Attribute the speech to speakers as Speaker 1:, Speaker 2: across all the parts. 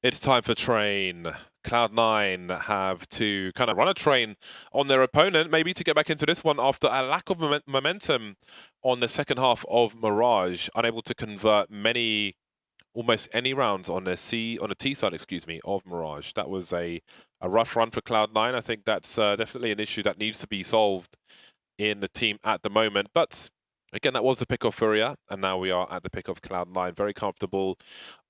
Speaker 1: It's time for train. Cloud9 have to kind of run a train on their opponent, maybe to get back into this one after a lack of momentum on the second half of Mirage, unable to convert almost any rounds on the T side, excuse me, of Mirage. That was a rough run for Cloud9. I think that's definitely an issue that needs to be solved in the team at the moment. But again, that was the pick of Furia, and now we are at the pick of Cloud9. Very comfortable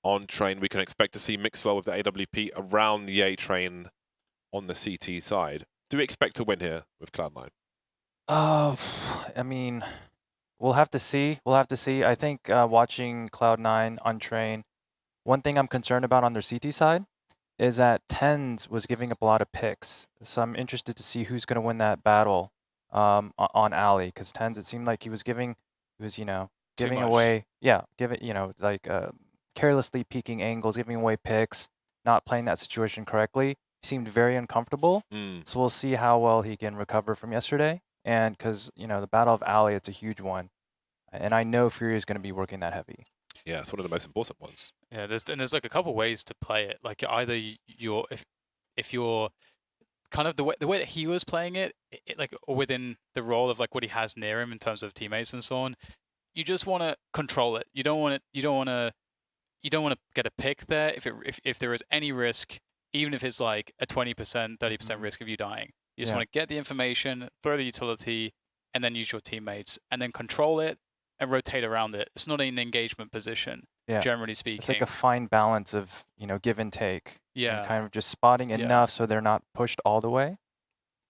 Speaker 1: on train. We can expect to see Mixwell with the AWP around the A train on the CT side. Do we expect to win here with Cloud9?
Speaker 2: I mean, we'll have to see. We'll have to see. I think watching Cloud9 on train, one thing I'm concerned about on their CT side is that Tens was giving up a lot of picks. So I'm interested to see who's going to win that battle on Alley, because Tens, it seemed like he was,
Speaker 3: Too
Speaker 2: giving
Speaker 3: much.
Speaker 2: away, carelessly peeking angles, giving away picks, not playing that situation correctly. He seemed very uncomfortable. So we'll see how well he can recover from yesterday. And because, the Battle of Alley, it's a huge one. And I know Fury is going to be working that heavy.
Speaker 1: Yeah, it's one of the most important ones.
Speaker 3: Yeah, there's like a couple ways to play it. Like either you're if you're kind of the way that he was playing it like or within the role of like what he has near him in terms of teammates and so on, you just want to control it. You don't want it. You don't want to get a pick there if there is any risk, even if it's like a 20%, 30% risk of you dying. You just want to get the information, throw the utility, and then use your teammates, and then control it and rotate around it. It's not an engagement position, generally speaking.
Speaker 2: It's like a fine balance of, give and take.
Speaker 3: Yeah.
Speaker 2: And kind of just spotting enough so they're not pushed all the way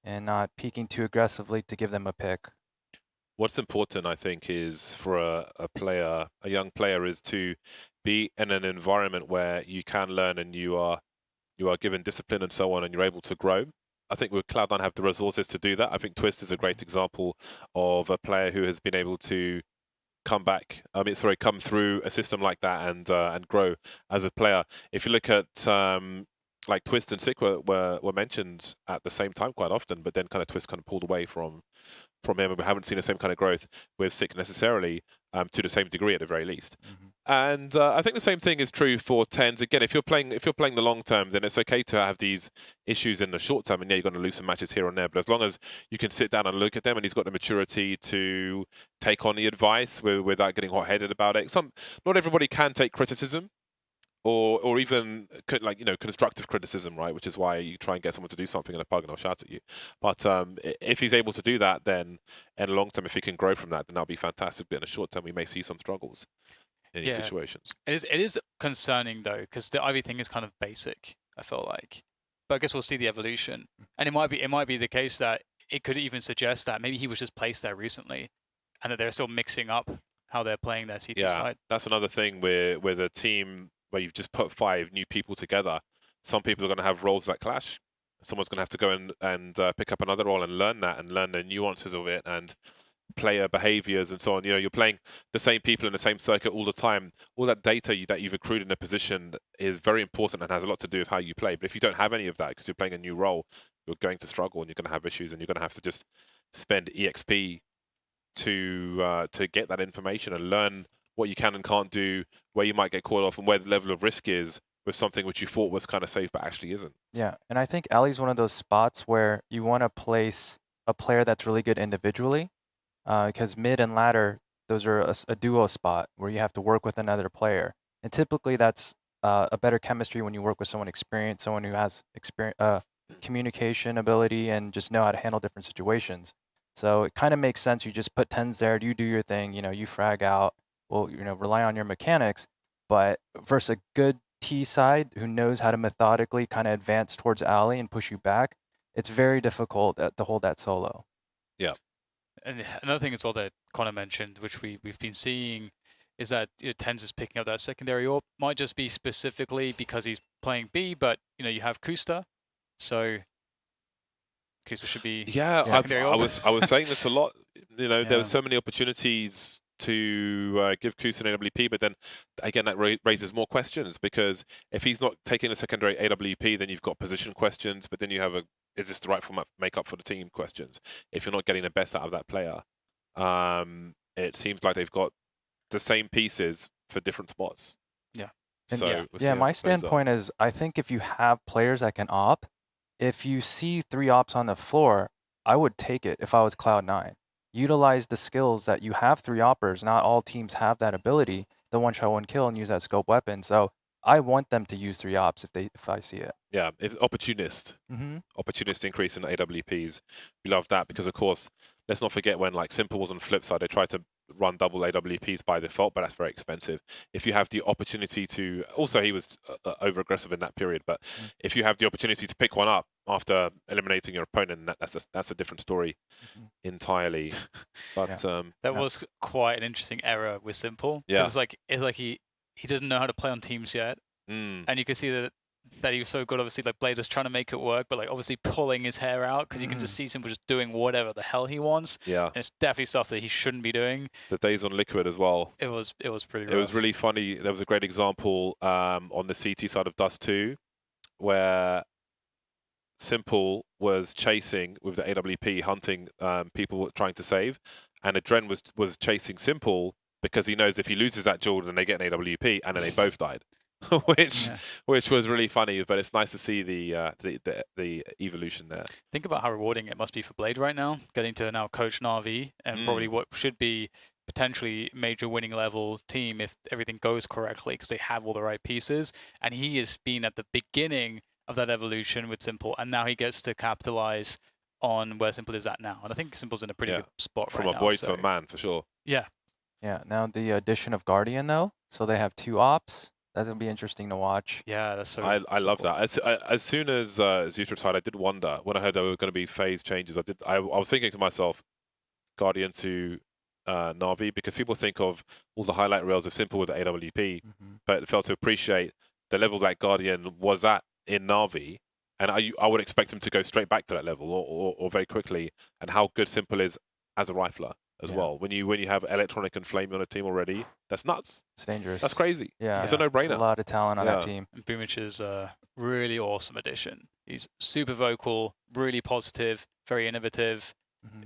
Speaker 2: and not peeking too aggressively to give them a pick.
Speaker 1: What's important, I think, is for a young player, is to be in an environment where you can learn and you are given discipline and so on, and you're able to grow. I think with Cloud9 have the resources to do that. I think Twist is a great example of a player who has been able to come through a system like that and grow as a player. If you look at like Twist and Sick were mentioned at the same time quite often, but then kind of Twist kind of pulled away from him, and we haven't seen the same kind of growth with Sick necessarily to the same degree at the very least. And I think the same thing is true for Tens. Again, if you're playing the long term, then it's okay to have these issues in the short term. And yeah, you're going to lose some matches here and there, but as long as you can sit down and look at them, and he's got the maturity to take on the advice without getting hot-headed about it. Not everybody can take criticism, or even constructive criticism, right? Which is why you try and get someone to do something in a pug and they'll shout at you. But if he's able to do that, then in the long term, if he can grow from that, then that'll be fantastic. But in the short term, we may see some struggles in these situations.
Speaker 3: It is concerning though, because the Ivy thing is kind of basic, I feel like. But I guess we'll see the evolution. And it might be the case that it could even suggest that maybe he was just placed there recently and that they're still mixing up how they're playing their CT side.
Speaker 1: That's another thing with a team where you've just put 5 new people together. Some people are going to have roles that clash. Someone's going to have to go and pick up another role and learn that and learn the nuances of it and player behaviors and so on. You're playing the same people in the same circuit all the time. All that data that you've accrued in a position is very important and has a lot to do with how you play. But if you don't have any of that because you're playing a new role, you're going to struggle and you're going to have issues, and you're going to have to just spend EXP to get that information and learn what you can and can't do, where you might get caught off, and where the level of risk is with something which you thought was kind of safe but actually isn't.
Speaker 2: Yeah, and I think Alley's one of those spots where you want to place a player that's really good individually, because mid and ladder, those are a duo spot where you have to work with another player. And typically that's a better chemistry when you work with someone experienced, someone who has communication ability and just know how to handle different situations. So it kind of makes sense. You just put Tens there, you do your thing, you frag out, well, rely on your mechanics. But versus a good T side who knows how to methodically kind of advance towards Alley and push you back, it's very difficult to hold that solo.
Speaker 1: Yeah.
Speaker 3: And another thing as well that Connor mentioned, which we've been seeing, is that Tens is picking up that secondary AWP. Might just be specifically because he's playing B, but you have Kusta, so Kusta should be secondary AWP.
Speaker 1: I was saying this a lot. There were so many opportunities to give Kusa an AWP, but then again that raises more questions, because if he's not taking a secondary AWP, then you've got position questions, but then you have is this the right format make up for the team questions if you're not getting the best out of that player. It seems like they've got the same pieces for different spots.
Speaker 3: Yeah.
Speaker 2: And
Speaker 1: So
Speaker 3: yeah.
Speaker 1: we'll see
Speaker 2: yeah,
Speaker 1: how
Speaker 2: my
Speaker 1: it plays out.
Speaker 2: standpoint is I think if you have players that can op, if you see 3 ops on the floor, I would take it if I was Cloud9. Utilize the skills that you have 3 oppers. Not all teams have that ability, the one shot, one kill, and use that scope weapon. So I want them to use 3 ops if I see it.
Speaker 1: Yeah, if opportunist increase in AWPs. We love that because, of course, let's not forget when like Simple was on the flip side, they tried to run double AWPs by default, but that's very expensive. If you have the opportunity to, also he was over aggressive in that period, but if you have the opportunity to pick one up after eliminating your opponent, that's a different story entirely. But
Speaker 3: That was quite an interesting error with Simple.
Speaker 1: Yeah.
Speaker 3: Because it's like he doesn't know how to play on teams yet. And you can see that he was so good. Obviously, like Blade was trying to make it work, but like obviously pulling his hair out because you can just see Simple just doing whatever the hell he wants.
Speaker 1: yeah,
Speaker 3: And it's definitely stuff that he shouldn't be doing.
Speaker 1: the days on Liquid as well.
Speaker 3: It was pretty rough.
Speaker 1: It was really funny. There was a great example on the CT side of Dust2 where Simple was chasing with the AWP, hunting people trying to save, and Adren was chasing Simple because he knows if he loses that duel, then they get an AWP, and then they both died, which was really funny. But it's nice to see the evolution there.
Speaker 3: Think about how rewarding it must be for Blade right now, getting to now coach Na'Vi and probably what should be potentially major winning level team if everything goes correctly because they have all the right pieces. And he has been at the beginning of that evolution with Simple, and now he gets to capitalize on where Simple is at now. And I think Simple's in a pretty good spot
Speaker 1: from
Speaker 3: right
Speaker 1: a
Speaker 3: now.
Speaker 1: boy to a man, for sure.
Speaker 3: Yeah.
Speaker 2: Yeah, now the addition of Guardian though, so they have 2 ops. That's gonna be interesting to watch.
Speaker 3: Yeah, that's so.
Speaker 1: I love that. As soon as Zutra tried, I did wonder when I heard there were going to be phase changes. I was thinking to myself, Guardian to Na'Vi, because people think of all the highlight reels of Simple with the AWP, but fail to appreciate the level that Guardian was at in Na'Vi, and I would expect him to go straight back to that level or very quickly, and how good Simple is as a rifler as well. When you have Electronic and Flame on a team already, that's nuts.
Speaker 2: It's dangerous.
Speaker 1: That's crazy.
Speaker 2: Yeah,
Speaker 1: it's a no-brainer.
Speaker 2: It's a lot of talent on that team.
Speaker 3: And Boomich is a really awesome addition. He's super vocal, really positive, very innovative.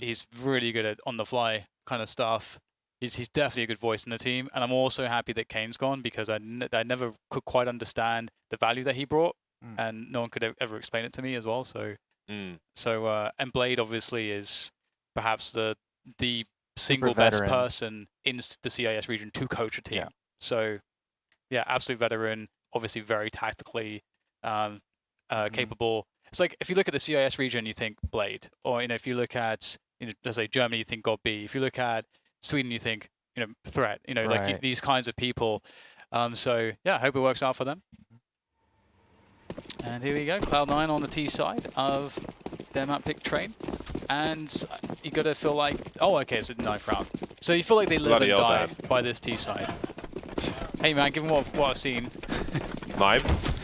Speaker 3: He's really good at on-the-fly kind of stuff. He's definitely a good voice in the team. And I'm also happy that Kane's gone because I never could quite understand the value that he brought. And no one could ever explain it to me as well. So, and Blade obviously is perhaps the single best person in the CIS region to coach a team.
Speaker 2: Yeah.
Speaker 3: So, yeah, absolute veteran. Obviously, very tactically capable. It's like if you look at the CIS region, you think Blade, or if you look at let's say Germany, you think God B. If you look at Sweden, you think Threat. Like these kinds of people. So yeah, I hope it works out for them. And here we go, Cloud9 on the T side of their map pick train. And you got to feel like, oh, okay, it's a 9th round. So you feel like they live and die by this T side. Hey man, given what I've seen.
Speaker 1: Knives.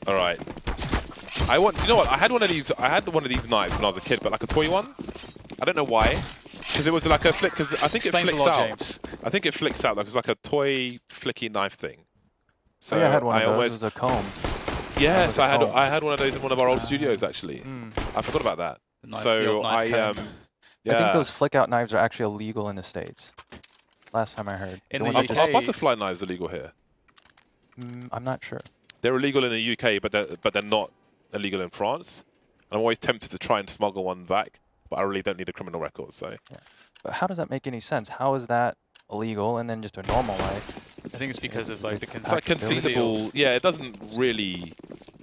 Speaker 1: All right. Do you know what? I had one of these knives when I was a kid, but like a toy one. I don't know why. Because it was like a flick. Because I think it flicks out. James. I think it flicks out. Like it was like a toy flicky knife thing. So
Speaker 2: I had one of those. It was a comb.
Speaker 1: Yes, I had one of those in one of our old studios actually. I forgot about that. So
Speaker 2: I think those flick out knives are actually illegal in the States. Last time I heard.
Speaker 1: Are butterfly knives illegal here?
Speaker 2: I'm not sure.
Speaker 1: They're illegal in the UK, but they're not illegal in France. And I'm always tempted to try and smuggle one back, but I really don't need a criminal record. So.
Speaker 2: Yeah. But how does that make any sense? How is that illegal and then just a normal life?
Speaker 3: I think it's because of like the
Speaker 1: conceivable. Yeah, it doesn't really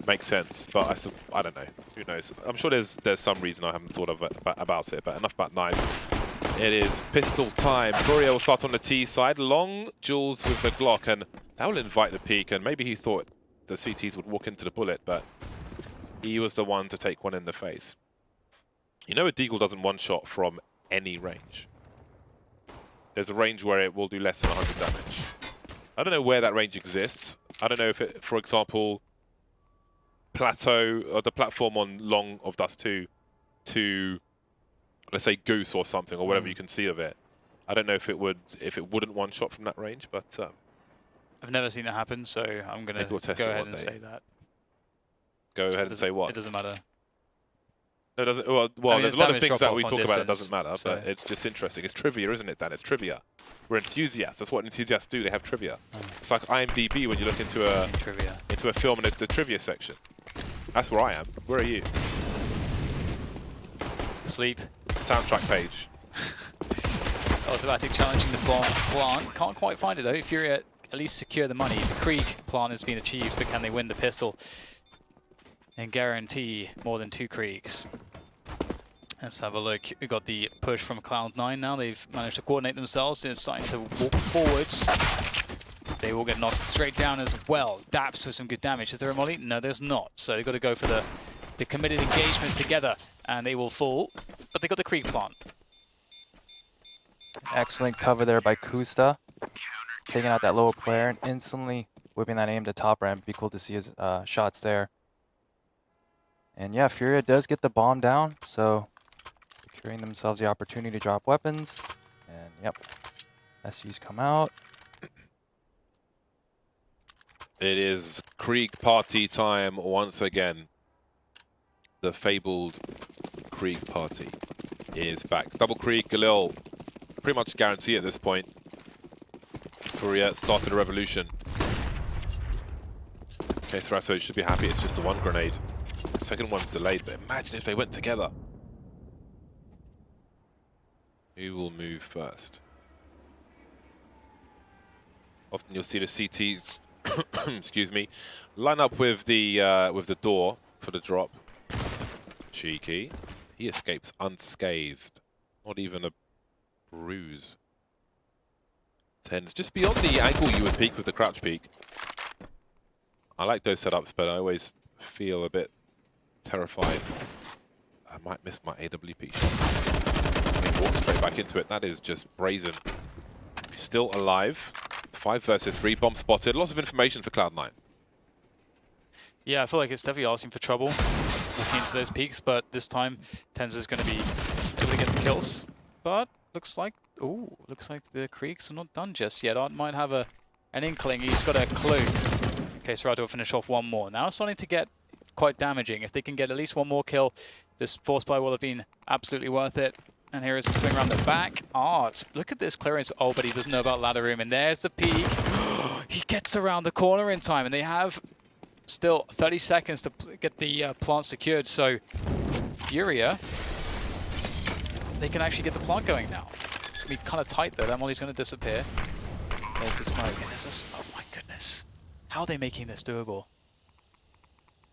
Speaker 1: make sense, but I don't know. Who knows? I'm sure there's some reason I haven't thought of about it. But enough about knives. It is pistol time. Furia will start on the T side. Long duels with the Glock, and that will invite the peek. And maybe he thought the CTs would walk into the bullet, but he was the one to take one in the face. You know, a Deagle doesn't one-shot from any range. There's a range where it will do less than 100 damage. I don't know where that range exists. I don't know if it, for example, Plateau or the platform on Long of Dust2 to, let's say, Goose or something, or whatever you can see of it. I don't know if it wouldn't one-shot from that range, but
Speaker 3: I've never seen it happen, so I'm gonna go ahead and say that.
Speaker 1: Go ahead and say what?
Speaker 3: It doesn't matter.
Speaker 1: No, doesn't. Well,
Speaker 3: I mean,
Speaker 1: there's a lot of
Speaker 3: damage
Speaker 1: things that
Speaker 3: drop-off
Speaker 1: we
Speaker 3: on
Speaker 1: talk about that
Speaker 3: distance,
Speaker 1: doesn't matter,
Speaker 3: so-
Speaker 1: but it's just interesting. It's trivia, isn't it, Dan? It's trivia. We're enthusiasts. That's what enthusiasts do. They have trivia. It's like IMDb when you look into a film and it's the trivia section. That's where I am. Where are you?
Speaker 3: Sleep.
Speaker 1: Soundtrack page.
Speaker 3: Automatic challenging the plant. Can't quite find it though. Furia at least secure the money. The Krieg plant has been achieved, but can they win the pistol and guarantee more than 2 Kriegs? Let's have a look. We've got the push from Cloud9 now. They've managed to coordinate themselves. They're starting to walk forwards. They will get knocked straight down as well. Daps with some good damage. Is there a molly? No, there's not. So they've got to go for the committed engagements together, and they will fall. But they got the Krieg plant.
Speaker 2: Excellent cover there by Kusta. Taking out that lower player and instantly whipping that aim to top ramp. Be cool to see his shots there. And yeah, Furia does get the bomb down, so securing themselves the opportunity to drop weapons. And yep, SUs come out.
Speaker 1: It is Krieg party time once again. The fabled Krieg party is back. Double Krieg, Galil, pretty much guarantee at this point. Furia started a revolution. Okay, Serato should be happy. It's just the one grenade. The second one's delayed, but imagine if they went together. Who will move first? Often you'll see the CTs, excuse me, line up with the door for the drop. Cheeky. He escapes unscathed. Not even a bruise. Tens just beyond the angle you would peek with the crouch peek. I like those setups, but I always feel a bit terrified. I might miss my AWP shot. He walks straight back into it. That is just brazen. Still alive. 5 versus 3. Bomb spotted. Lots of information for Cloud9.
Speaker 3: Yeah, I feel like it's definitely asking for trouble looking into those peaks, but this time Tenzo's going to be able to get the kills. But looks like the Kriegs are not done just yet. Art might have an inkling. He's got a clue. Okay, Serato will finish off one more. Now it's starting to get quite damaging. If they can get at least one more kill, this force play will have been absolutely worth it. And here is a swing around the back. Art, look at this clearance. Oh, but he doesn't know about ladder room. And there's the peak. He gets around the corner in time, and they have still 30 seconds to get the plant secured. So Furia, they can actually get the plant going now. It's going to be kind of tight, though. That molly's going to disappear. There's the smoke. And there's a, oh, my goodness. How are they making this doable?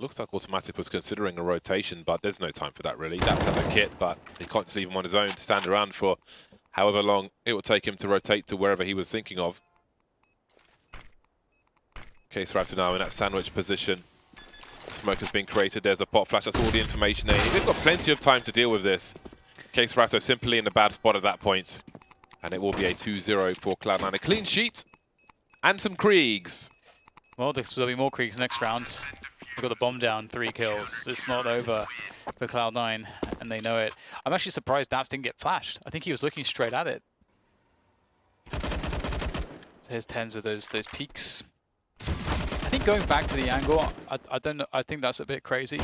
Speaker 1: Looks like Automatic was considering a rotation, but there's no time for that, really. That's has a kit, but he can't just leave him on his own to stand around for however long it will take him to rotate to wherever he was thinking of. Okay, Serato now in that sandwich position. Smoke has been created. There's a pot flash. That's all the information they need. They've got plenty of time to deal with this. Okay, Serato simply in a bad spot at that point. And it will be a 2-0 for Cloud9. A clean sheet and some Kriegs.
Speaker 3: Well, there'll be more Kriegs next round. They've got the bomb down, 3 kills. It's not over for Cloud9, and they know it. I'm actually surprised Daps didn't get flashed. I think he was looking straight at it. So here's Tens with those peaks. I think going back to the angle, I don't know. I think that's a bit crazy.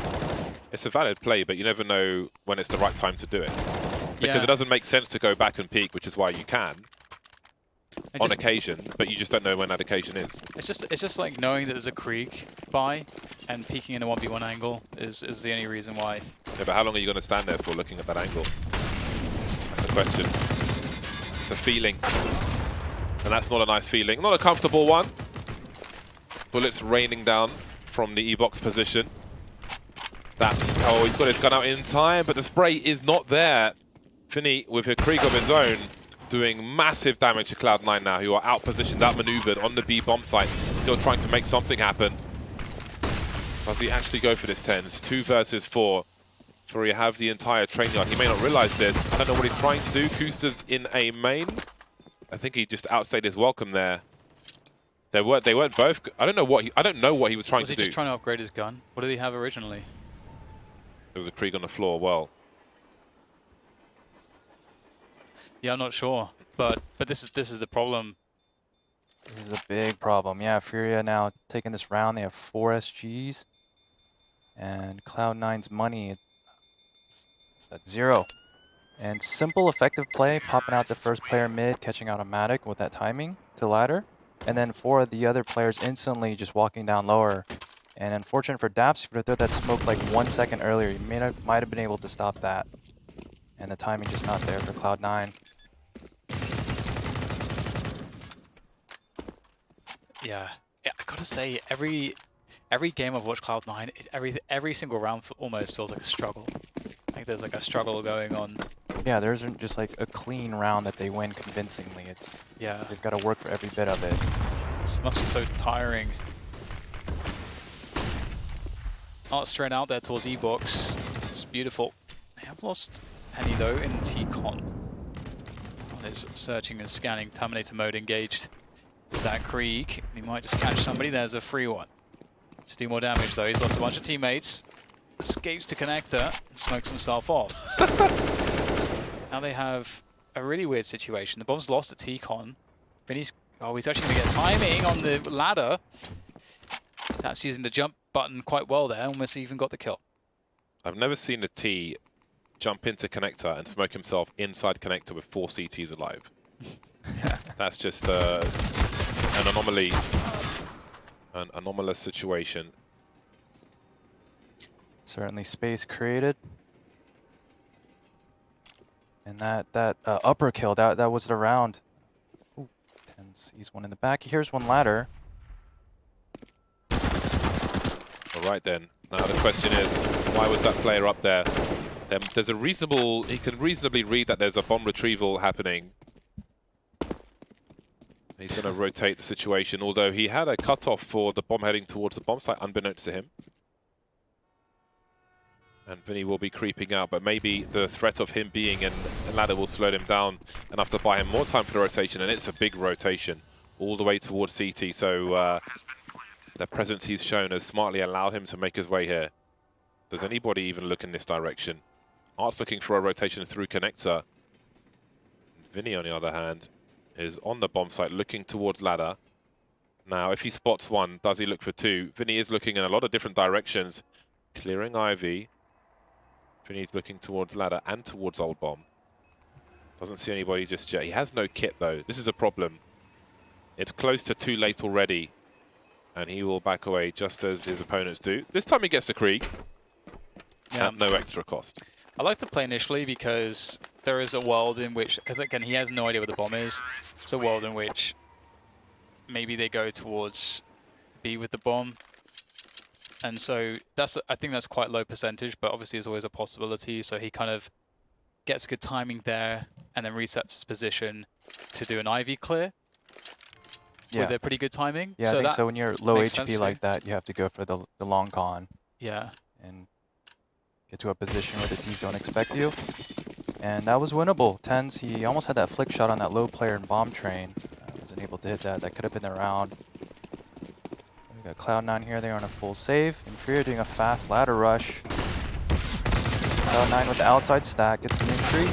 Speaker 1: It's a valid play, but you never know when it's the right time to do it. Because it doesn't make sense to go back and peek, which is why you can. On occasion, but you just don't know when that occasion is.
Speaker 3: It's just like knowing that there's a Krieg by and peeking in a 1v1 angle is the only reason why.
Speaker 1: Yeah, but how long are you going to stand there for looking at that angle? That's the question. It's a feeling. And that's not a nice feeling. Not a comfortable one. Bullets raining down from the E-box position. That's, oh, he's got his gun out in time, but the spray is not there. Finny with her Krieg of his own, doing massive damage to Cloud9 now, who are out-positioned, out-maneuvered on the B bomb site, still trying to make something happen. Does he actually go for this, Tens? 2 versus 4. Furia have the entire train yard. He may not realize this. I don't know what he's trying to do. Kusta's in a main. I think he just outstayed his welcome there. They weren't both. I don't know what he was trying to do.
Speaker 3: Was he just trying to upgrade his gun? What did he have originally?
Speaker 1: There was a Krieg on the floor. Well,
Speaker 3: yeah, I'm not sure, but this is the problem.
Speaker 2: This is a big problem. Yeah, Furia now taking this round. They have 4 SGs. And Cloud9's money So that's 0. And simple, effective play, popping out the first player mid, catching automatic with that timing to ladder. And then 4 of the other players instantly just walking down lower. And unfortunate for Daps, if you throw that smoke like 1 second earlier, you might have been able to stop that. And the timing just not there for Cloud9.
Speaker 3: Yeah, I gotta say, every game I've watched Cloud9, every single round almost feels like a struggle. Like there's like a struggle going on.
Speaker 2: Yeah, there isn't just like a clean round that they win convincingly. It's they've got to work for every bit of it.
Speaker 3: This must be so tiring. Oh, straight out there towards E-Box. It's beautiful. They have lost Penny though in T-Con. Oh, there's searching and scanning. Terminator mode engaged with that Krieg. He might just catch somebody. There's a free one. To do more damage though. He's lost a bunch of teammates. Escapes to connector and smokes himself off. Now they have a really weird situation. The bomb's lost at T-Con. Vinny's he's actually going to get timing on the ladder. That's using the jump button quite well there. Almost even got the kill.
Speaker 1: I've never seen a T jump into connector and smoke himself inside connector with 4 CTs alive. That's just an anomaly, an anomalous situation.
Speaker 2: Certainly space created. And that upper kill, that was the round. Ooh, and sees one in the back. Here's one ladder.
Speaker 1: All right then. Now the question is, why was that player up there? There's a reasonable, he can reasonably read that there's a bomb retrieval happening. He's going to rotate the situation, although he had a cutoff for the bomb heading towards the bomb site, unbeknownst to him. And Vinny will be creeping out, but maybe the threat of him being in a ladder will slow him down enough to buy him more time for the rotation, and it's a big rotation all the way towards CT, so the presence he's shown has smartly allowed him to make his way here. Does anybody even look in this direction? Art's looking for a rotation through connector. Vinny, on the other hand, is on the bomb site looking towards ladder. Now, if he spots one, does he look for 2? Vinny is looking in a lot of different directions, clearing Ivy. Vinny's looking towards ladder and towards old bomb. Doesn't see anybody just yet. He has no kit though. This is a problem. It's close to too late already. And he will back away just as his opponents do. This time he gets the Krieg. At no extra cost.
Speaker 3: I like to play initially because there is a world in which, because again, he has no idea where the bomb is. It's a world in which maybe they go towards B with the bomb. And so I think that's quite low percentage, but obviously there's always a possibility. So he kind of gets good timing there and then resets his position to do an Ivy clear.
Speaker 2: Yeah.
Speaker 3: With a pretty good timing.
Speaker 2: Yeah,
Speaker 3: so
Speaker 2: I think so when you're low HP like that, you have to go for the long con.
Speaker 3: Yeah.
Speaker 2: And get to a position where the Ds don't expect you. And that was winnable. Tens, he almost had that flick shot on that low player in bomb train. Wasn't able to hit that. That could have been the round. We got Cloud9 here. They're on a full save. And Furia doing a fast ladder rush. Cloud9 with the outside stack. Gets the entry.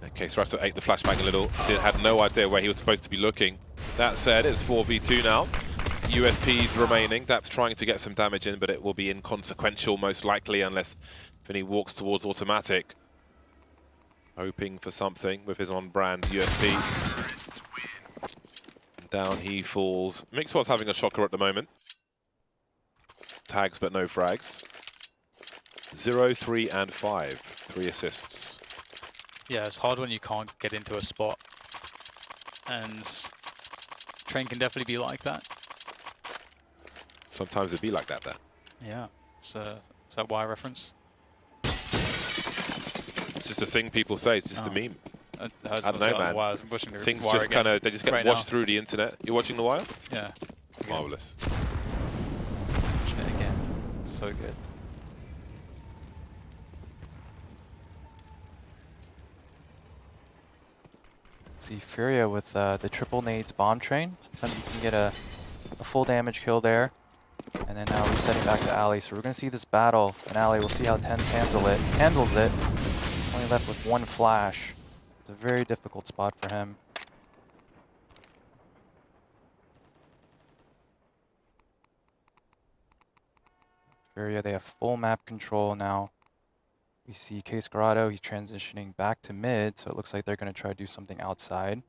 Speaker 1: Okay, Strasso ate the flashbang a little. Had no idea where he was supposed to be looking. That said, it's 4v2 now. USPs remaining. Daps trying to get some damage in, but it will be inconsequential most likely unless Vinny walks towards automatic. Hoping for something with his on-brand USP. Down he falls. Mixwell's having a shocker at the moment. Tags but no frags. 0, 3, and 5. 3 assists.
Speaker 3: Yeah, it's hard when you can't get into a spot. And Train can definitely be like that.
Speaker 1: Sometimes it'd be like that, then.
Speaker 3: Yeah. So, is that why reference?
Speaker 1: It's just a thing people say. It's just a meme. I don't know, man. Things just kind of, they just get washed through the internet. You're watching The Wire?
Speaker 3: Yeah.
Speaker 1: Marvelous.
Speaker 3: Watching it again. It's so good.
Speaker 2: See Furia with the triple nades bomb train. Sometimes you can get a full damage kill there. And then now resetting back to Alley. So we're going to see this battle in Alley. We'll see how Tens handles it. Only left with 1 flash. It's a very difficult spot for him. Furia, they have full map control now. We see Case Grotto, he's transitioning back to mid, so it looks like they're going to try to do something outside.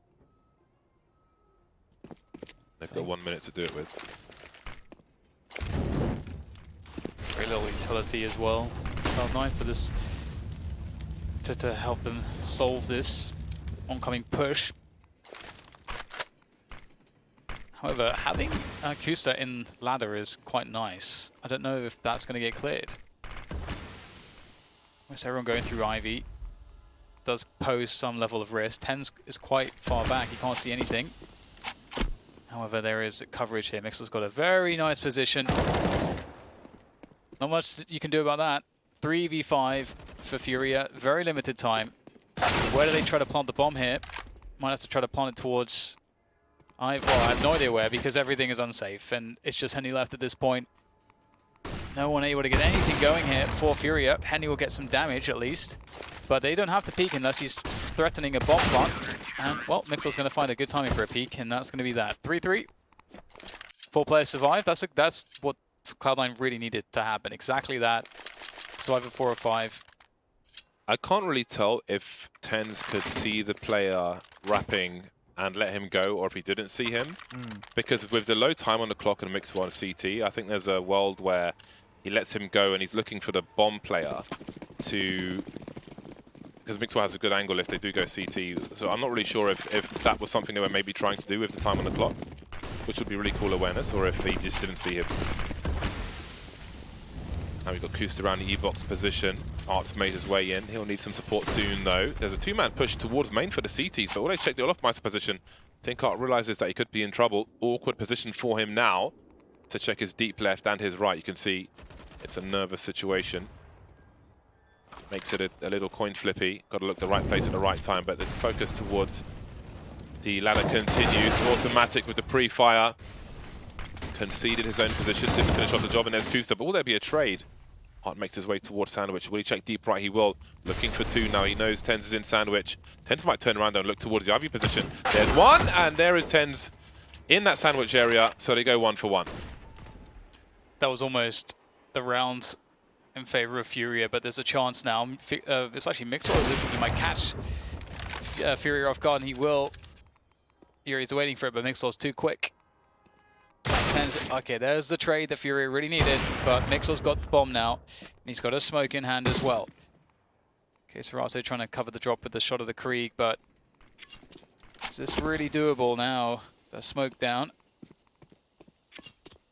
Speaker 1: They've got 1 minute to do it with.
Speaker 3: Very little utility as well, Cloud9 for this, to help them solve this oncoming push. However, having Kusta in ladder is quite nice. I don't know if that's going to get cleared. Almost everyone going through Ivy does pose some level of risk. Tens is quite far back, he can't see anything. However, there is coverage here. Mixel's got a very nice position. Not much you can do about that. 3v5 for Furia, very limited time. Where do they try to plant the bomb here? Might have to try to plant it towards... well, I have no idea where, because everything is unsafe, and it's just Henny left at this point. No one able to get anything going here for Furia. Henny will get some damage at least, but they don't have to peek unless he's threatening a bomb plant. And, well, Mixel's going to find a good timing for a peek, and that's going to be that. 3-3. 4 players survive. That's what Cloud9 really needed to happen. Exactly that. Survive at 4 or 5.
Speaker 1: I can't really tell if Tens could see the player wrapping and let him go, or if he didn't see him. Because with the low time on the clock and Mixwell on CT, I think there's a world where he lets him go and he's looking for the bomb player to... Because Mixwell has a good angle if they do go CT. So I'm not really sure if that was something they were maybe trying to do with the time on the clock, which would be really cool awareness, or if he just didn't see him. Now we've got Kusta around the E-box position. Art's made his way in. He'll need some support soon, though. There's a 2-man push towards main for the CTs, but when they check the Olofmeister position, I think Art realizes that he could be in trouble. Awkward position for him now to check his deep left and his right. You can see it's a nervous situation. Makes it a little coin flippy. Got to look the right place at the right time, but the focus towards the ladder continues. Automatic with the pre-fire. Conceded his own position, didn't finish off the job, and there's Kusta. But will there be a trade? Hart makes his way towards Sandwich. Will he check deep right? He will. Looking for 2 now. He knows Tens is in Sandwich. Tens might turn around and look towards the Ivy position. There's 1, and there is Tens in that Sandwich area. So they go 1 for 1.
Speaker 3: That was almost the round in favor of Furia, but there's a chance now. It's actually Mixwell. He might catch Furia off guard, and he will. Here he's waiting for it, but Mixwell's too quick. Okay, there's the trade that Furia really needed, but Mixel's got the bomb now. And he's got a smoke in hand as well. Okay, Serato trying to cover the drop with the shot of the Krieg, but is this really doable now? The smoke down.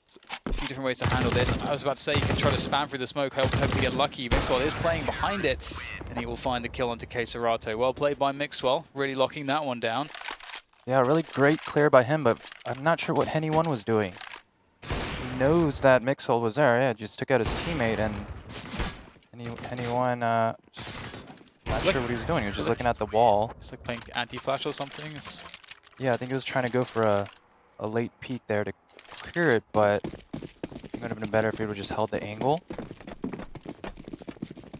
Speaker 3: There's a few different ways to handle this. I was about to say you can try to spam through the smoke, hope to get lucky. Mixwell is playing behind it, and he will find the kill onto Serato. Well played by Mixwell, really locking that one down.
Speaker 2: Yeah, really great clear by him, but I'm not sure what Henny1 was doing. He knows that Mixel was there, yeah, just took out his teammate, and Henny1, not sure what he was doing. He was just looking at the wall.
Speaker 3: It's like playing anti-flash or something.
Speaker 2: Yeah, I think he was trying to go for a late peek there to clear it, but it would have been better if he would have just held the angle.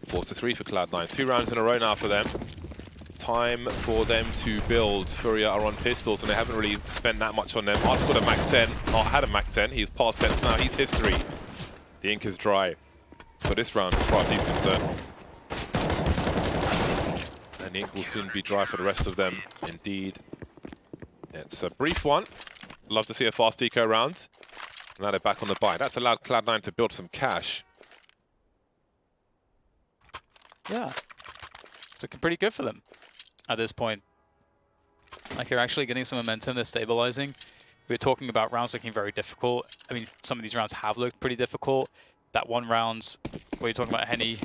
Speaker 1: 4-3 for Cloud9. 2 rounds in a row now for them. Time for them to build. Furia are on pistols, and they haven't really spent that much on them. Art's got a Mac 10. Art had a Mac 10. He's past 10 now. He's history. The ink is dry for this round, as far as he's concerned. And the ink will soon be dry for the rest of them, indeed. It's a brief one. Love to see a fast eco round. Now they're back on the buy. That's allowed Cloud9 to build some cash.
Speaker 3: Yeah. It's looking pretty good for them at this point. Like, they're actually getting some momentum, they're stabilizing. We were talking about rounds looking very difficult. I mean, some of these rounds have looked pretty difficult. That one round where you're talking about Henny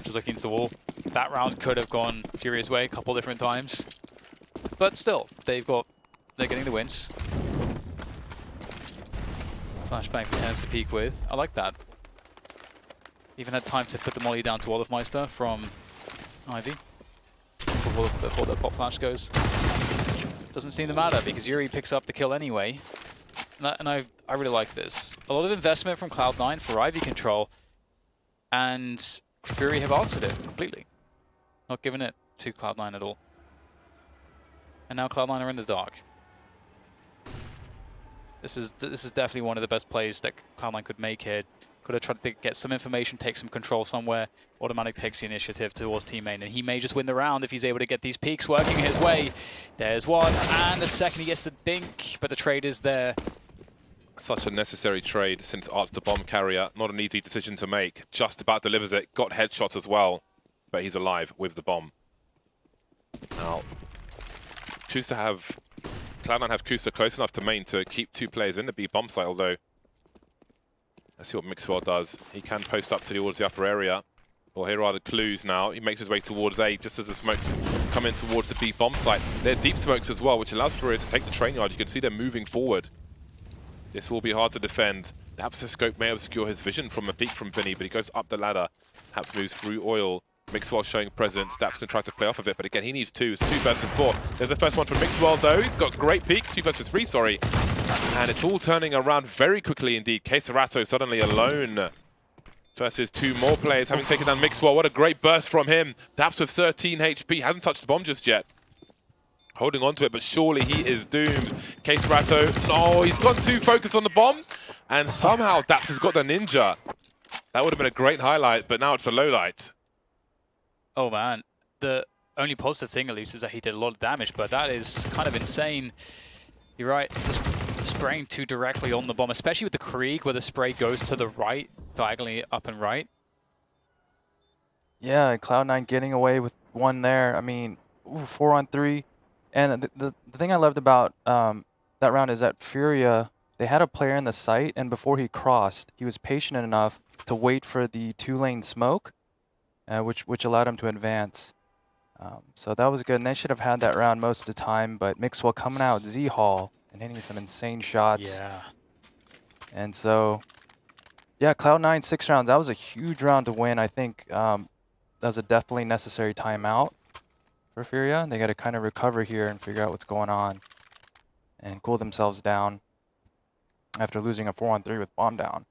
Speaker 3: just looking into the wall, that round could have gone Furia's way a couple different times. But still, they're getting the wins. Flashbang for Tens to peek with. I like that. Even had time to put the molly down to Olofmeister from Ivy before the pop flash goes. Doesn't seem to matter because Yuri picks up the kill anyway. And I really like this. A lot of investment from Cloud9 for Ivy control, and Fury have answered it completely. Not giving it to Cloud9 at all. And now Cloud9 are in the dark. This is definitely one of the best plays that Cloud9 could make here. Got to try to get some information, take some control somewhere. Automatic takes the initiative towards team main, and he may just win the round if he's able to get these peaks working his way. There's one, and the second he gets the dink, but the trade is there.
Speaker 1: Such a necessary trade since Art's the bomb carrier. Not an easy decision to make. Just about delivers it. Got headshots as well, but he's alive with the bomb. Now, Cloud9 have Kusa close enough to main to keep 2 players in the B bomb site, although let's see what Mixwell does. He can post up towards the upper area. Well, here are the clues now. He makes his way towards A just as the smokes come in towards the B bomb site. They're deep smokes as well, which allows Furia to take the train yard. You can see them moving forward. This will be hard to defend. Perhaps the scope may obscure his vision from a peek from Vinny, but he goes up the ladder. Perhaps moves through oil. Mixwell showing presence. Daps can try to play off of it, but again, he needs 2. It's 2 versus 4. There's the first one from Mixwell, though. He's got great peak. 2 versus 3, sorry. And it's all turning around very quickly indeed. Queserato suddenly alone versus 2 more players having taken down Mixwell. What a great burst from him. Daps with 13 HP. Hasn't touched the bomb just yet. Holding on to it, but surely he is doomed. Queserato, no, he's gone too focused on the bomb. And somehow Daps has got the ninja. That would have been a great highlight, but now it's a low light.
Speaker 3: Oh man, the only positive thing at least is that he did a lot of damage, but that is kind of insane. You're right, spraying too directly on the bomb, especially with the Krieg where the spray goes to the right, diagonally up and right.
Speaker 2: Yeah, Cloud9 getting away with 1 there. I mean, 4 on 3. And the thing I loved about that round is that Furia, they had a player in the site, and before he crossed, he was patient enough to wait for the 2-lane smoke, which allowed him to advance. So that was good, and they should have had that round most of the time, but Mixwell coming out Z-Hall and hitting some insane shots.
Speaker 3: Yeah.
Speaker 2: And so, yeah, Cloud9 6 rounds, that was a huge round to win. I think that was a definitely necessary timeout for Furia. They got to kind of recover here and figure out what's going on and cool themselves down after losing a 4 on 3 with bomb down.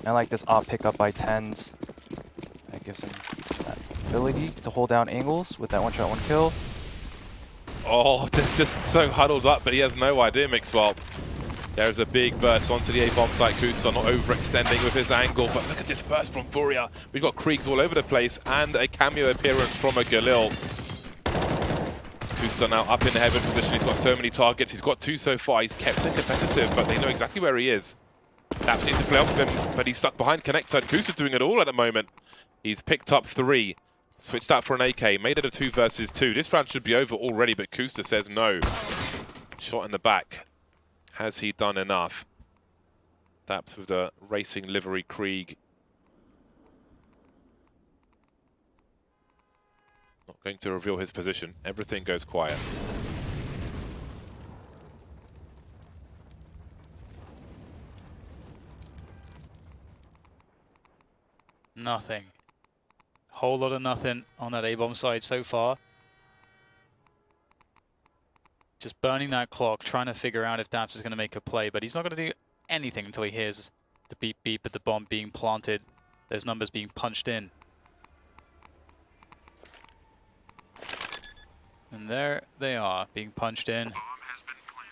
Speaker 2: I like this off pickup by 10s. That gives him that ability to hold down angles with that 1-shot 1-kill.
Speaker 1: Oh, they're just so huddled up, but he has no idea, Mixwell. There's a big burst onto the A-bomb site. Kusa not overextending with his angle, but look at this burst from Furia. We've got Kriegs all over the place and a cameo appearance from a Galil. Kusa now up in the heaven position. He's got so many targets. He's got 2 so far. He's kept it competitive, but they know exactly where he is. Daps needs to play off with him, but he's stuck behind Connector, and Kusa's doing it all at the moment. He's picked up 3. Switched out for an AK, made it a 2 versus 2. This round should be over already, but Kusa says no. Shot in the back. Has he done enough? Daps with the racing livery Krieg. Not going to reveal his position. Everything goes quiet.
Speaker 3: Nothing. Whole lot of nothing on that A-bomb side so far. Just burning that clock, trying to figure out if Daps is going to make a play, but he's not going to do anything until he hears the beep beep of the bomb being planted, those numbers being punched in. And there they are, being punched in.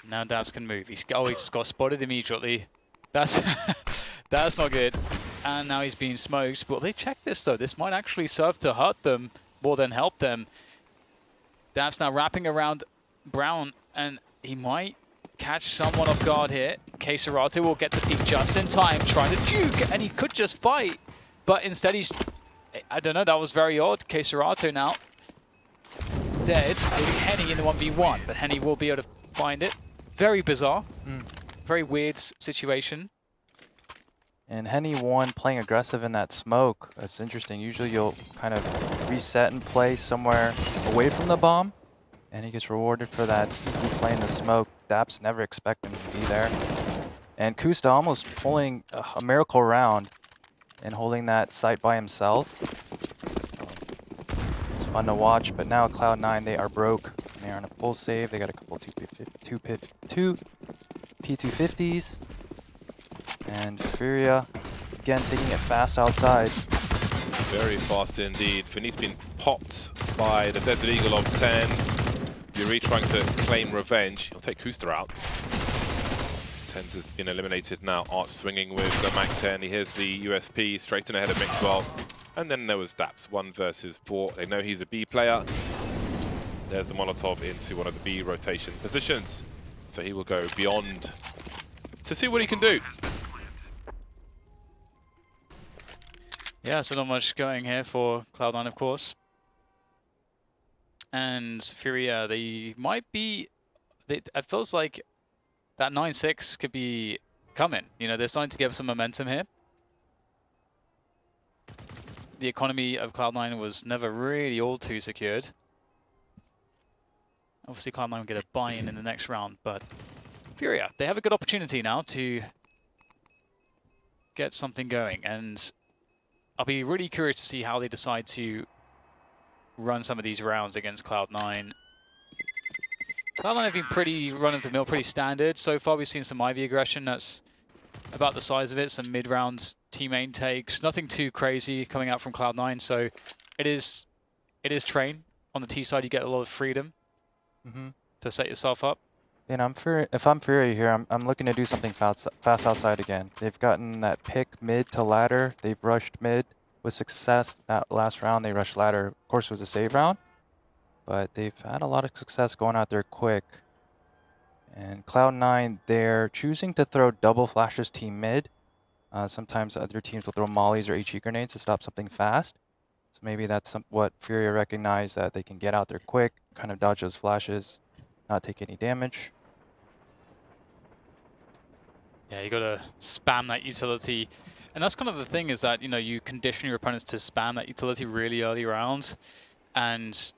Speaker 3: Now Daps can move. He's got spotted immediately. That's that's not good. And now he's being smoked. Will they check this though? This might actually serve to hurt them more than help them. Daps now wrapping around Brown, and he might catch someone off guard here. Queserato will get the peek just in time, trying to juke, and he could just fight, but instead he's, I don't know, that was very odd. Queserato now dead, leaving Henny in the 1v1, but Henny will be able to find it. Very bizarre, very weird situation.
Speaker 2: And Henny won playing aggressive in that smoke. That's interesting. Usually you'll kind of reset and play somewhere away from the bomb, and he gets rewarded for that sneaky play in the smoke. Daps never expecting him to be there. And Kusta almost pulling a miracle round and holding that site by himself. It's fun to watch, but now Cloud9, they are broke. They're on a full save. They got a couple two P250s. And Furia, again, taking it fast outside.
Speaker 1: Very fast indeed. Vinny's been popped by the Desert Eagle of 10s. Yuri trying to claim revenge. He'll take Kuster out. Tens has been eliminated now. Art swinging with the Mac 10. He hears the USP straight in ahead of Mixwell. And then there was Daps, 1 versus 4. They know he's a B player. There's the Molotov into one of the B rotation positions. So he will go beyond to see what he can do.
Speaker 3: Yeah, so not much going here for Cloud9, of course. And Furia, they might be... it feels like that 9-6 could be coming. You know, they're starting to get some momentum here. The economy of Cloud9 was never really all too secured. Obviously, Cloud9 will get a buy-in in the next round, but Furia, they have a good opportunity now to get something going, and I'll be really curious to see how they decide to run some of these rounds against Cloud9. Cloud9 have been pretty run-of-the-mill, pretty standard. So far, we've seen some Ivy aggression that's about the size of it, some mid-round team main takes, nothing too crazy coming out from Cloud9, so it is train. On the T side, you get a lot of freedom to set yourself up.
Speaker 2: And if I'm Furia here, I'm looking to do something fast outside again. They've gotten that pick mid to ladder. They've rushed mid with success. That last round, they rushed ladder. Of course, it was a save round, but they've had a lot of success going out there quick. And Cloud9, they're choosing to throw double flashes team mid. Sometimes other teams will throw mollies or HE grenades to stop something fast. So maybe that's what Furia recognized, that they can get out there quick, kind of dodge those flashes, not take any damage.
Speaker 3: Yeah, you gotta spam that utility. And that's kind of the thing, is that, you know, you condition your opponents to spam that utility really early rounds. And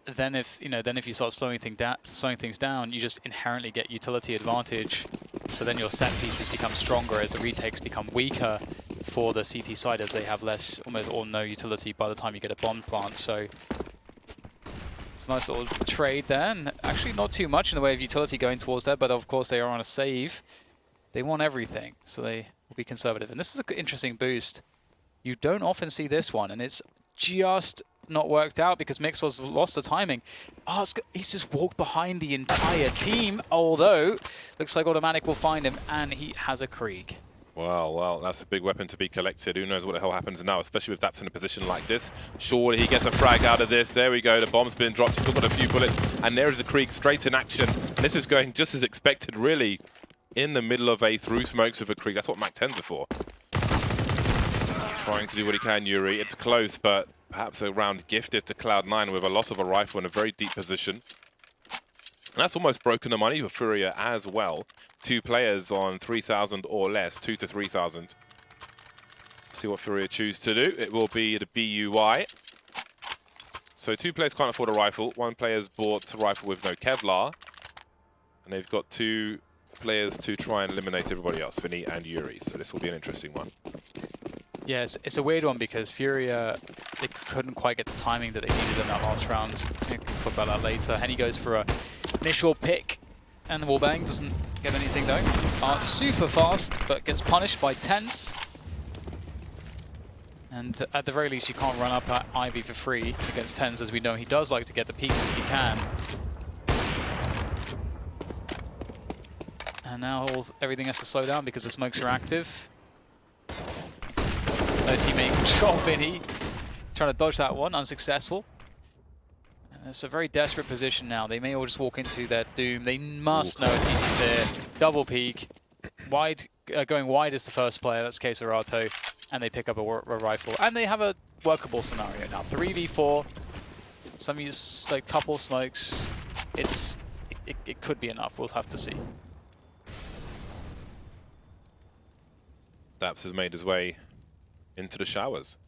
Speaker 3: then if you start slowing things down, you just inherently get utility advantage. So then your set pieces become stronger as the retakes become weaker for the CT side, as they have less, almost or no utility by the time you get a bomb plant. So it's a nice little trade there, and actually not too much in the way of utility going towards that, but of course they are on a save. They want everything, so they will be conservative. And this is an interesting boost. You don't often see this one, and it's just not worked out because Mixwell's lost the timing. Oh, he's just walked behind the entire team, although looks like Automatic will find him, and he has a Krieg.
Speaker 1: Well, that's a big weapon to be collected. Who knows what the hell happens now, especially with Daps in a position like this. Surely he gets a frag out of this. There we go, the bomb's been dropped. He's still got a few bullets, and there is the Krieg straight in action. This is going just as expected, really, in the middle of a through smokes with a Krieg. That's what Mac 10s are for. Trying to do what he can, Yuri. It's close, but perhaps a round gifted to Cloud9 with a loss of a rifle in a very deep position. And that's almost broken the money for Furia as well. 2 players on 3,000 or less, 2 to 3,000. See what Furia choose to do. It will be the BUI. So 2 players can't afford a rifle. 1 player's bought a rifle with no Kevlar. And they've got 2 players to try and eliminate everybody else, Vinny and Yuri. So this will be an interesting one.
Speaker 3: Yeah, it's a weird one because Furia, they couldn't quite get the timing that they needed in that last round. We can talk about that later. Henny goes for a initial pick, and the wallbang doesn't get anything though. Super fast, but gets punished by Tense. And at the very least, you can't run up at Ivy for free against Tense, as we know he does like to get the peaks if he can. And now everything has to slow down because the smokes are active. No teammate control, Vinny. Trying to dodge that one, unsuccessful. And it's a very desperate position now. They may all just walk into their doom. They must know it's here. Double peek. Wide, going wide is the first player, that's Keserato. And they pick up a rifle. And they have a workable scenario now. 3v4. Some use like couple smokes. It could be enough. We'll have to see.
Speaker 1: Daps has made his way into the showers.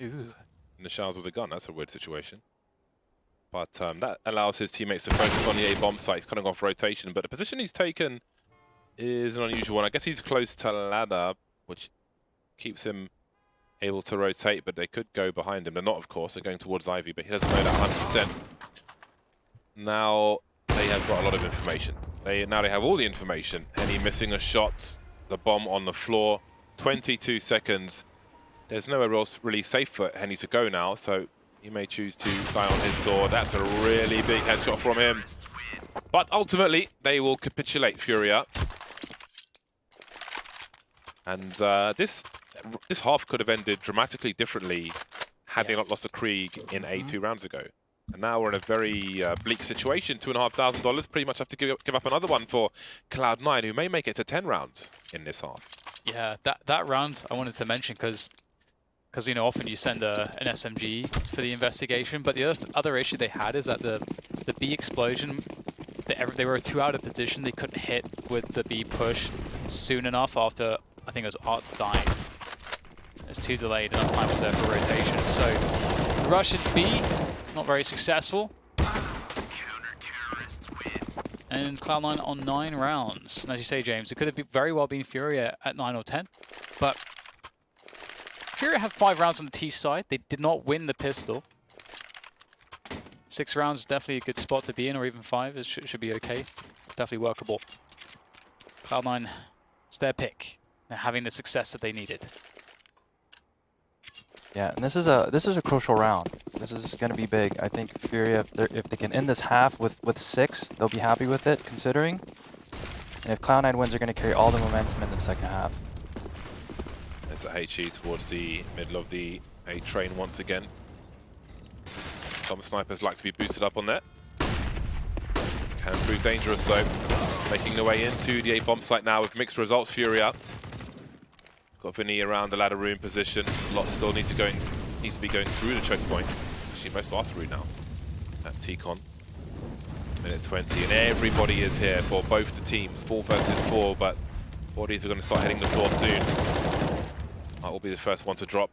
Speaker 3: Ooh.
Speaker 1: In the showers with a gun, that's a weird situation. But that allows his teammates to focus on the A bomb site. He's cutting off rotation, but the position he's taken is an unusual one. I guess he's close to ladder, which keeps him able to rotate, but they could go behind him. They're not, of course. They're going towards Ivy, but he doesn't know that 100%. Now they have got a lot of information. Now they have all the information. Henny missing a shot, the bomb on the floor, 22 seconds. There's nowhere else really safe for Henny to go now, so He may choose to die on his sword. That's a really big headshot from him. But ultimately, they will capitulate Furia. And this half could have ended dramatically differently had they not lost a Krieg in A2 rounds ago. And now we're in a very bleak situation. $2,500. Pretty much have to give up another one for Cloud9, who may make it to 10 rounds in this half.
Speaker 3: Yeah, that round I wanted to mention because you know, often you send an SMG for the investigation, but the other issue they had is that the B explosion, they were too out of position. They couldn't hit with the B push soon enough after, I think it was Art dying. It was too delayed, enough time was there for rotation. So rush into B, not very successful. And Cloud9 on 9 rounds. And as you say, James, it could have very well been Furia at 9 or 10, but Furia have 5 rounds on the T side. They did not win the pistol. 6 rounds is definitely a good spot to be in, or even 5. It should be okay. Definitely workable. Cloud9, it's their pick. They're having the success that they needed.
Speaker 2: Yeah, and this is a crucial round. This is going to be big. I think Furia, if they can end this half with 6, they'll be happy with it, considering. And if Cloud9 wins, they're going to carry all the momentum in the second half.
Speaker 1: There's a HE towards the middle of the A train once again. Some snipers like to be boosted up on that. Can prove dangerous though. Making their way into the A bomb site now with mixed results. Furia got Vinny around the ladder room position. A lot still needs to be going through the choke point. Actually, most are through now at TCon. Minute 20, and everybody is here for both the teams. 4 versus 4, but bodies are going to start hitting the floor soon. That will be the first one to drop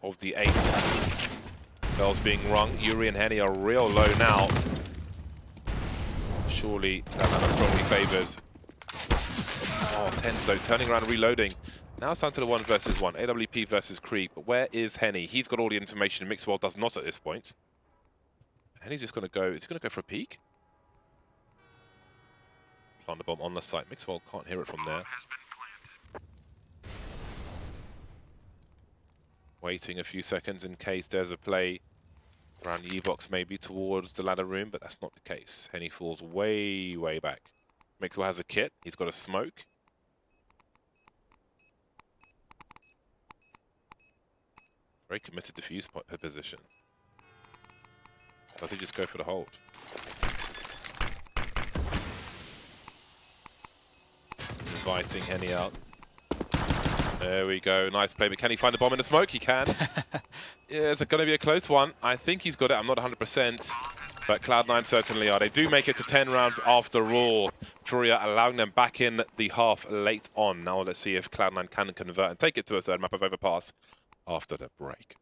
Speaker 1: of the 8. Bells being rung. Yuri and Henny are real low now. Surely Cloud9 are strongly favoured. Oh, Tens though, turning around and reloading. Now it's down to the 1 versus 1. AWP versus Krieg. But where is Henny? He's got all the information. Mixwell does not at this point. Henny's just going to go. Is he going to go for a peek? Plant the bomb on the site. Mixwell can't hear it from there. Waiting a few seconds in case there's a play around the E-box maybe towards the ladder room, but that's not the case. Henny falls way, way back. Mixwell has a kit. He's got a smoke. Very committed defuse position. Does he just go for the hold? Inviting Henny out. There we go. Nice play. But can he find the bomb in the smoke? He can. Yeah, it's going to be a close one. I think he's got it. I'm not 100%. But Cloud9 certainly are. They do make it to 10 rounds after all. Furia allowing them back in the half late on. Now let's see if Cloud9 can convert and take it to a third map of overpass after the break.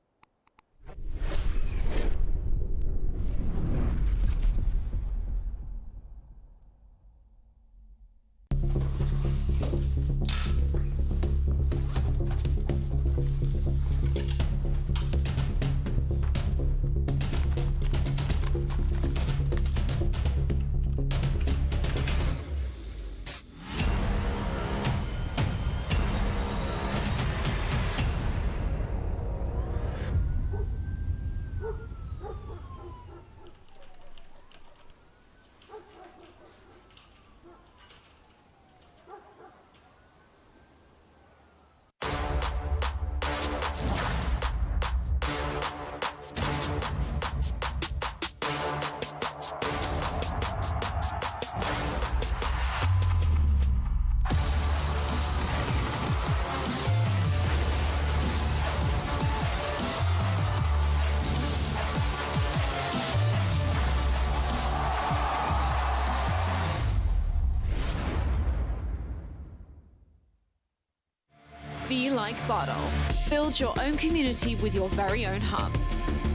Speaker 4: Be like Bottle. Build your own community with your very own hub.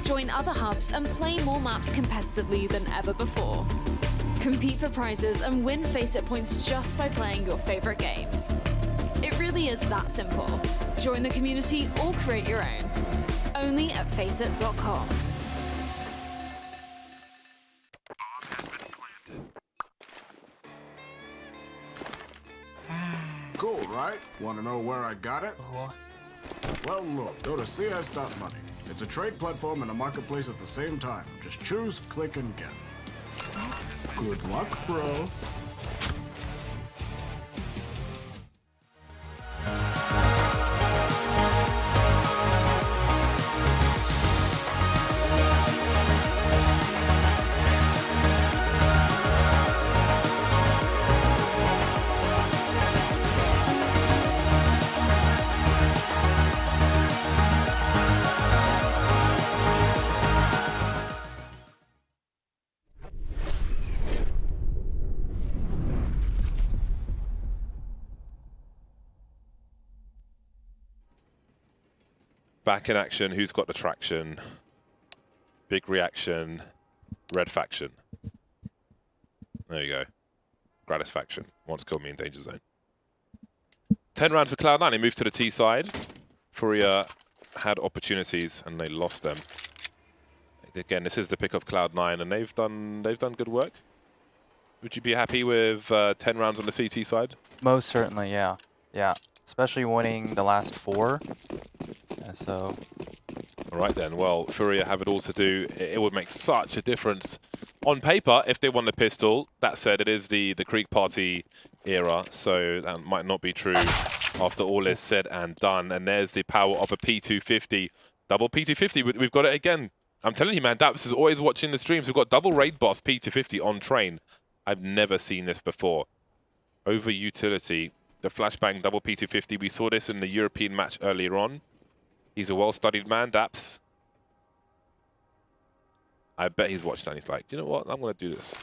Speaker 4: Join other hubs and play more maps competitively than ever before. Compete for prizes and win FACEIT points just by playing your favorite games. It really is that simple. Join the community or create your own. Only at FACEIT.com.
Speaker 5: Cool, right? Want to know where I got it?
Speaker 3: Oh.
Speaker 5: Well, look, go to cs.money. It's a trade platform and a marketplace at the same time. Just choose, click, and get. Good luck, bro.
Speaker 1: Back in action, who's got the traction? Big reaction, red faction. There you go. Gratis faction. Wants to kill me in danger zone. 10 round for Cloud9. They moved to the T side. Furia had opportunities and they lost them. Again, this is the pick of Cloud9 and they've done good work. Would you be happy with 10 rounds on the CT side?
Speaker 2: Most certainly, yeah. Yeah. Especially winning the last 4. So.
Speaker 1: All right then. Well, Furia have it all to do. It would make such a difference on paper if they won the pistol. That said, it is the Krieg Party era, so that might not be true after all is said and done. And there's the power of a P250. Double P250. We've got it again. I'm telling you, man, Daps is always watching the streams. We've got double raid boss P250 on train. I've never seen this before. Over utility. The flashbang double P250. We saw this in the European match earlier on. He's a well-studied man, Daps. I bet he's watched that and he's like, you know what? I'm going to do this.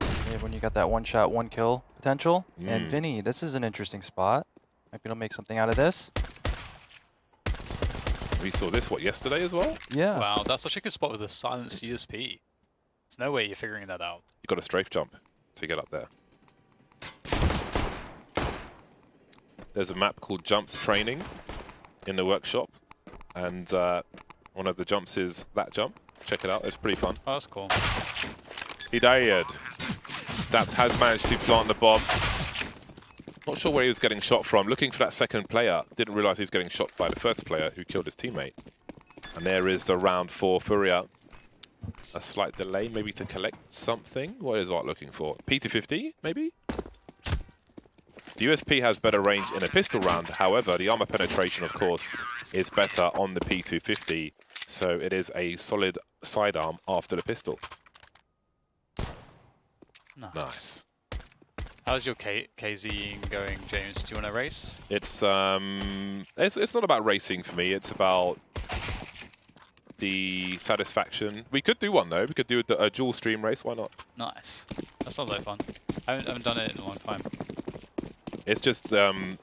Speaker 2: Yeah, when you got that one shot, one kill potential. And Vinny, this is an interesting spot. Might be able to make something out of this.
Speaker 1: We saw this, what, yesterday as well?
Speaker 2: Yeah.
Speaker 3: Wow, that's such a good spot with a silenced USP. There's no way you're figuring that out.
Speaker 1: You got a strafe jump to get up there. There's a map called Jumps Training in the workshop, and one of the jumps is that jump. Check it out, it's pretty fun.
Speaker 3: Oh, that's cool.
Speaker 1: He died. Daps has managed to plant the bomb. Not sure where he was getting shot from. Looking for that second player. Didn't realize he was getting shot by the first player who killed his teammate. And there is the round for Furia. A slight delay, maybe to collect something. What is Art looking for? P250, maybe? The USP has better range in a pistol round. However, the armor penetration, of course, is better on the P250. So it is a solid sidearm after the pistol. Nice.
Speaker 3: How's your KZing going, James? Do you want to race?
Speaker 1: It's not about racing for me. It's about the satisfaction. We could do one though. We could do a dual stream race. Why not?
Speaker 3: Nice. That sounds like fun. I haven't done it in a long time.
Speaker 1: It's just the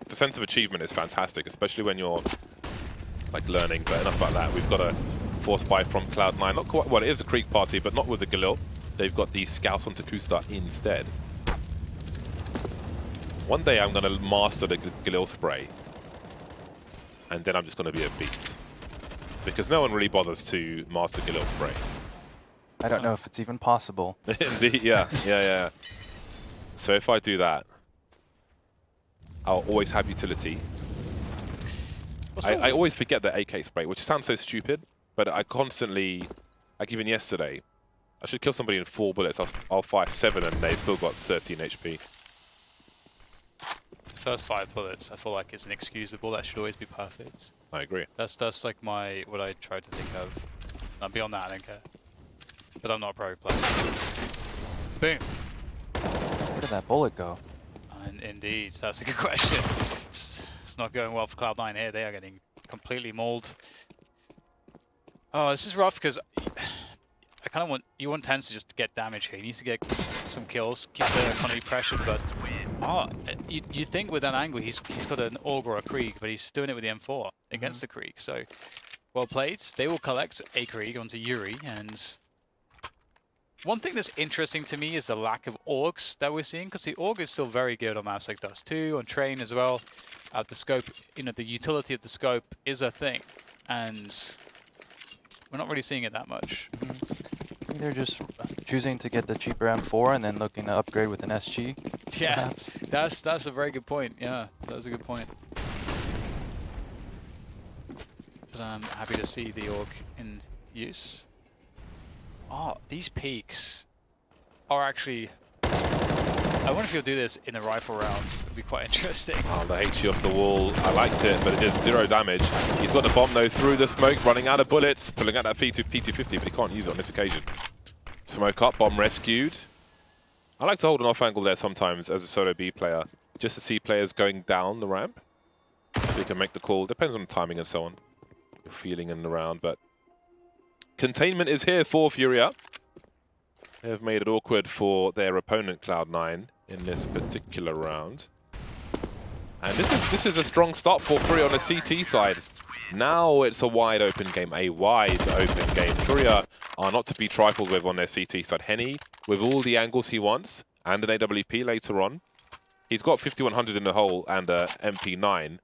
Speaker 1: sense of achievement is fantastic, especially when you're like learning. But enough about that. We've got a force buy from Cloud9. Not quite. Well, it is a Krieg Party, but not with the Galil. They've got the Scouts onto Kusta instead. One day I'm going to master the Galil spray, and then I'm just going to be a beast. Because no one really bothers to master Galil spray.
Speaker 2: I don't know if it's even possible.
Speaker 1: Indeed, yeah. So if I do that, I'll always have utility. I always forget the AK spray, which sounds so stupid, but I constantly, like even yesterday, I should kill somebody in 4 bullets. I'll fire 7 and they've still got 13 HP.
Speaker 3: First 5 bullets, I feel like it's inexcusable. That should always be perfect.
Speaker 1: I agree.
Speaker 3: That's like what I try to think of. Beyond that, I don't care. But I'm not a pro player. Boom.
Speaker 2: Where did that bullet go?
Speaker 3: And indeed, that's a good question. It's not going well for Cloud9 here. They are getting completely mauled. Oh, this is rough because I kind of want Tens to just get damage here. He needs to get some kills, keep the economy pressured. But you think with that angle he's got an Org or a Krieg, but he's doing it with the M4 against the Krieg. So well played. They will collect a Krieg onto Yuri. And one thing that's interesting to me is the lack of Orgs that we're seeing, because the Org is still very good on maps like Dust 2, on Train as well. The scope, the utility of the scope is a thing, and we're not really seeing it that much.
Speaker 2: I think they're just choosing to get the cheaper M4 and then looking to upgrade with an SG.
Speaker 3: Yeah, that's a very good point. Yeah, that was a good point. But but I'm happy to see the Orc in use. Oh, these peaks are actually... I wonder if you'll do this in the rifle rounds. It'd be quite interesting.
Speaker 1: Oh, the HE off the wall. I liked it, but it did 0 damage. He's got the bomb, though, through the smoke, running out of bullets, pulling out that P250, but he can't use it on this occasion. Smoke up, bomb rescued. I like to hold an off angle there sometimes as a solo B player, just to see players going down the ramp. So you can make the call. Depends on the timing and so on. Your feeling in the round, but... Containment is here for Furia. They have made it awkward for their opponent, Cloud9, in this particular round. And this is a strong start for Furia on the CT side. Now it's a wide open game, Furia are not to be trifled with on their CT side. Henny, with all the angles he wants, and an AWP later on. He's got 5100 in the hole and a MP9.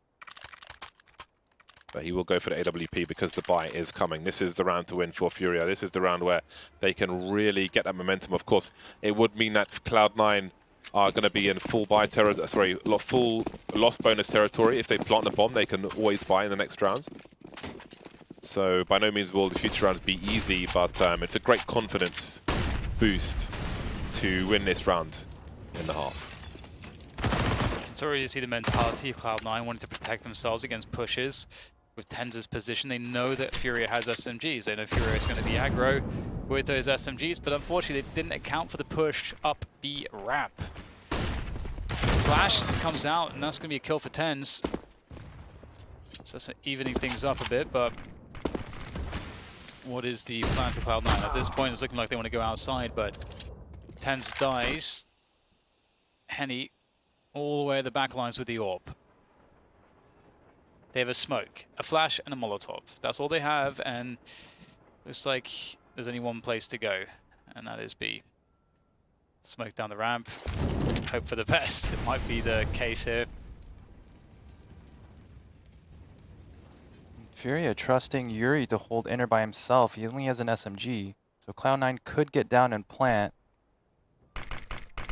Speaker 1: But he will go for the AWP because the buy is coming. This is the round to win for Furia. This is the round where they can really get that momentum. Of course, it would mean that Cloud9 are going to be in full buy full loss bonus territory. If they plant the bomb, they can always buy in the next round. So by no means will the future rounds be easy, but it's a great confidence boost to win this round in the half.
Speaker 3: It's already to see the mentality of Cloud9 wanting to protect themselves against pushes. With TenZ's position, they know that Furia has SMGs. They know Furia is going to be aggro with those SMGs, but unfortunately they didn't account for the push up B ramp. Flash comes out, and that's going to be a kill for TenZ. So that's evening things up a bit, but what is the plan for Cloud9? At this point, it's looking like they want to go outside, but TenZ dies. Henny all the way at the back lines with the AWP. They have a smoke, a flash, and a Molotov. That's all they have, and looks like there's only one place to go, and that is B. Smoke down the ramp. Hope for the best. It might be the case here.
Speaker 2: Furia trusting Yuri to hold inner by himself. He only has an SMG, so Cloud9 could get down and plant.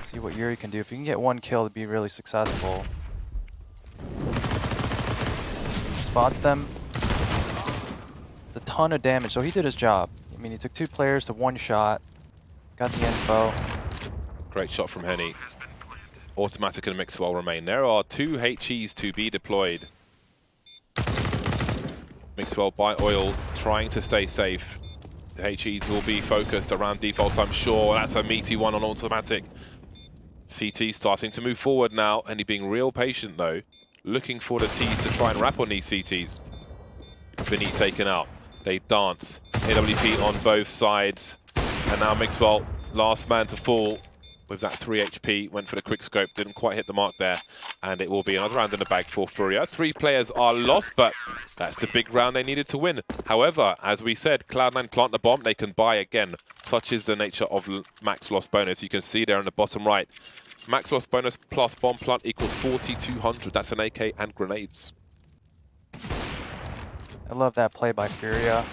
Speaker 2: See what Yuri can do. If he can get one kill, it'd be really successful. Spots them. A ton of damage, so he did his job. I mean, he took 2 players to 1 shot. Got the info.
Speaker 1: Great shot from Henny. Automatic and mix will remain. There are 2 HEs to be deployed. Mixwell by Oil, trying to stay safe. The HEs will be focused around default, I'm sure. That's a meaty one on automatic. CT starting to move forward now, and he being real patient though. Looking for the T's to try and wrap on these CTs. Vinny taken out. They dance. AWP on both sides. And now Mixwell, last man to fall with that 3 HP. Went for the quick scope, didn't quite hit the mark there. And it will be another round in the bag for Furia. 3 players are lost, but that's the big round they needed to win. However, as we said, Cloud9 plant the bomb, they can buy again. Such is the nature of max loss bonus. You can see there in the bottom right. Max loss bonus plus bomb plant equals 4,200. That's an AK and grenades.
Speaker 2: I love that play by Furia.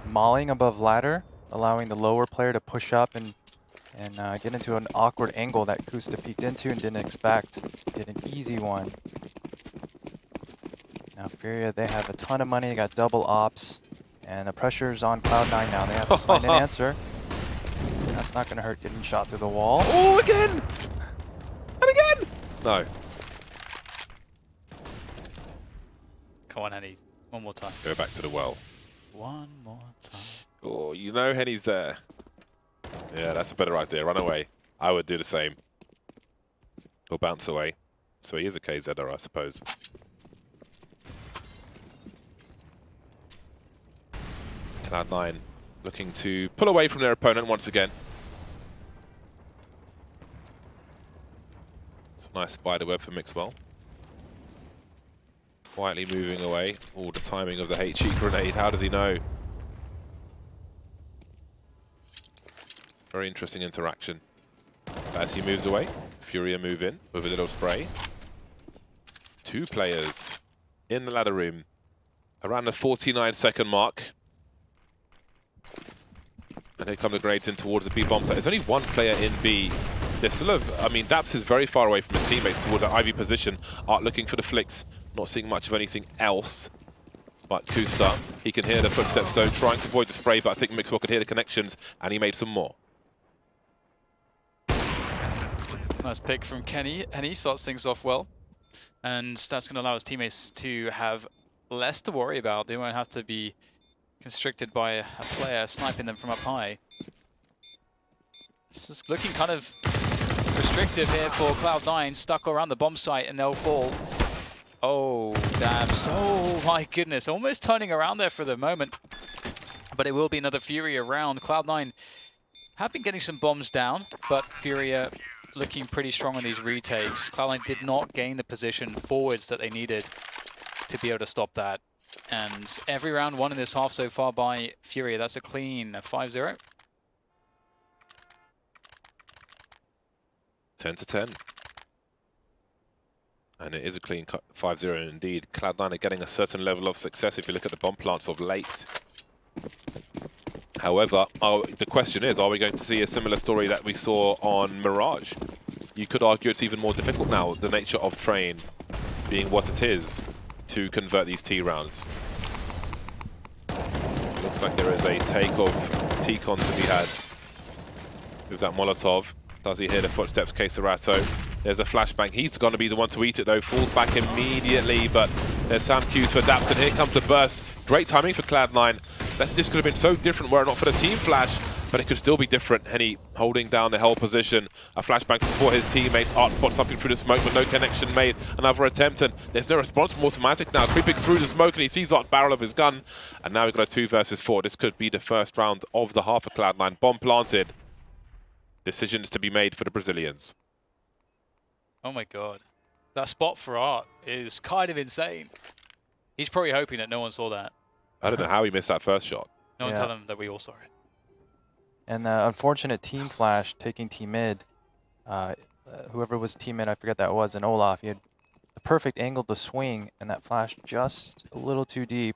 Speaker 2: Mauling above ladder, allowing the lower player to push up and get into an awkward angle that Kusta peeked into and didn't expect. Did an easy one. Now Furia, they have a ton of money, they got double ops, and the pressure's on Cloud9 now. They have to find an answer. That's not going to hurt getting shot through the wall.
Speaker 1: Oh, again! And again! No.
Speaker 3: Come on, Henny. One more time.
Speaker 1: Go back to the well.
Speaker 3: One more time.
Speaker 1: Oh, you know Henny's there. Yeah, that's a better idea. Run away. I would do the same. Or bounce away. So he is a KZer, I suppose. Cloud9 looking to pull away from their opponent once again. It's a nice spider web for Mixwell. Quietly moving away. Oh, the timing of the HE grenade. How does he know? Very interesting interaction. As he moves away, Furia move in with a little spray. 2 players in the ladder room around the 49-second mark. And here come the grenades in towards the B bomb site. There's only 1 player in B. There's still I mean, Daps is very far away from his teammates towards that Ivy position. Art looking for the flicks. Not seeing much of anything else. But Kusta, he can hear the footsteps though, trying to avoid the spray, but I think Mixwell could hear the connections, and he made some more.
Speaker 3: Nice pick from Kenny, and he starts things off well. And that's going to allow his teammates to have less to worry about. They won't have to be constricted by a player sniping them from up high. This is looking kind of restrictive here for Cloud9, stuck around the bomb site, and they'll fall. Oh, dabs. Oh my goodness, almost turning around there for the moment. But it will be another Furia round. Cloud9 have been getting some bombs down, but Furia looking pretty strong on these retakes. Cloud9 did not gain the position forwards that they needed to be able to stop that. And every round won in this half so far by Furia. That's a clean 5-0.
Speaker 1: 10-10. And it is a clean 5-0 indeed. Cloud9 are getting a certain level of success if you look at the bomb plants of late. However, the question is, are we going to see a similar story that we saw on Mirage? You could argue it's even more difficult now, the nature of Train being what it is, to convert these T rounds. Looks like there is a take of T-Con to be had with that Molotov. Does he hear the footsteps, Queserato? There's a flashbang. He's going to be the one to eat it though. Falls back immediately, but there's Sam Q's for adapts, and here comes the burst. Great timing for Cloud9. This could have been so different were it not for the team flash, but it could still be different. Henny holding down the hell position. A flashbang to support his teammates. Art spots something through the smoke, but no connection made. Another attempt, and there's no response from Automatic now. Creeping through the smoke, and he sees Art's barrel of his gun. And now we've got a 2 versus 4. This could be the first round of the half for Cloud9. Bomb planted. Decisions to be made for the Brazilians.
Speaker 3: Oh my god. That spot for Art is kind of insane. He's probably hoping that no one saw that.
Speaker 1: I don't know how he missed that first shot.
Speaker 3: No one tell him that we all saw it.
Speaker 2: And the unfortunate team flash taking team mid. Whoever was team mid, I forget that was, and Olaf, he had the perfect angle to swing, and that flash just a little too deep.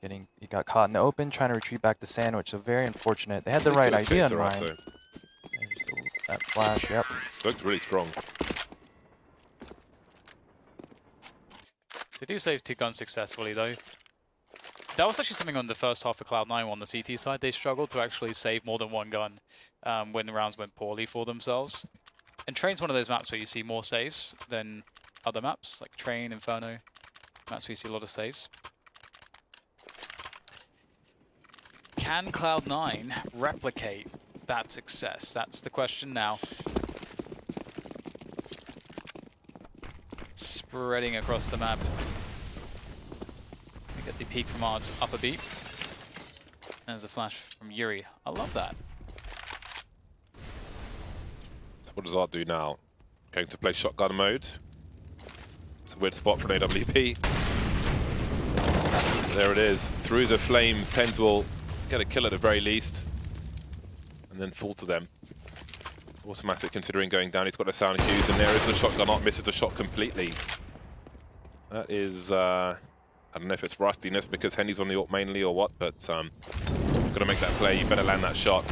Speaker 2: And he got caught in the open, trying to retreat back to Sandwich, so very unfortunate. They had the right idea in mind. Yeah, just that flash, yep.
Speaker 1: Looked really strong.
Speaker 3: They do save 2 guns successfully though. That was actually something on the first half of Cloud9 on the CT side. They struggled to actually save more than 1 gun when the rounds went poorly for themselves. And Train's one of those maps where you see more saves than other maps, like Train, Inferno. Maps where you see a lot of saves. Can Cloud9 replicate that success? That's the question now. Spreading across the map. We get the peek from Art's upper beat. There's a flash from Yuri. I love that.
Speaker 1: So what does Art do now? Going to play shotgun mode. It's a weird spot for an AWP. There it is. Through the flames, Tens will get a kill at the very least. And then fall to them. Automatic considering going down. He's got a sound cues, and there is the shotgun. Art misses a shot completely. That is, I don't know if it's rustiness because Henny's on the AWP mainly or what, but got to make that play. You better land that shot.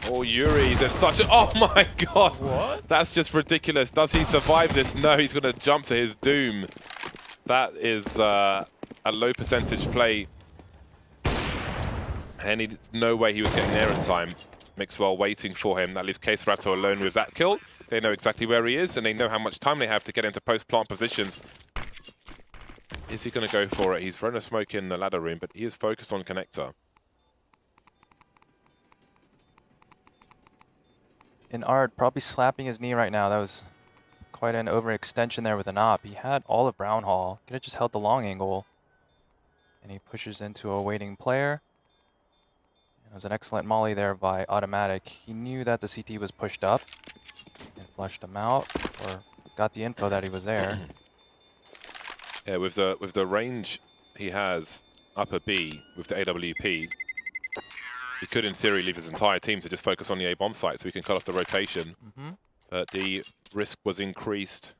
Speaker 1: Oh, Yuri, there's such a... Oh my god!
Speaker 3: What?
Speaker 1: That's just ridiculous. Does he survive this? No, he's going to jump to his doom. That is a low percentage play. Henny, no way he was getting there in time. Mixwell waiting for him. That leaves Queserato alone with that kill. They know exactly where he is, and they know how much time they have to get into post-plant positions. Is he going to go for it? He's thrown a smoke in the ladder room, but he is focused on connector.
Speaker 2: And Art probably slapping his knee right now. That was quite an overextension there with an op. He had all of Brown Hall. Could have just held the long angle. And he pushes into a waiting player. It was an excellent molly there by Automatic. He knew that the CT was pushed up and flushed him out, or got the info that he was there.
Speaker 1: Yeah, with the range he has upper B with the AWP, he could in theory leave his entire team to just focus on the A bomb site so he can cut off the rotation. But the risk was increased.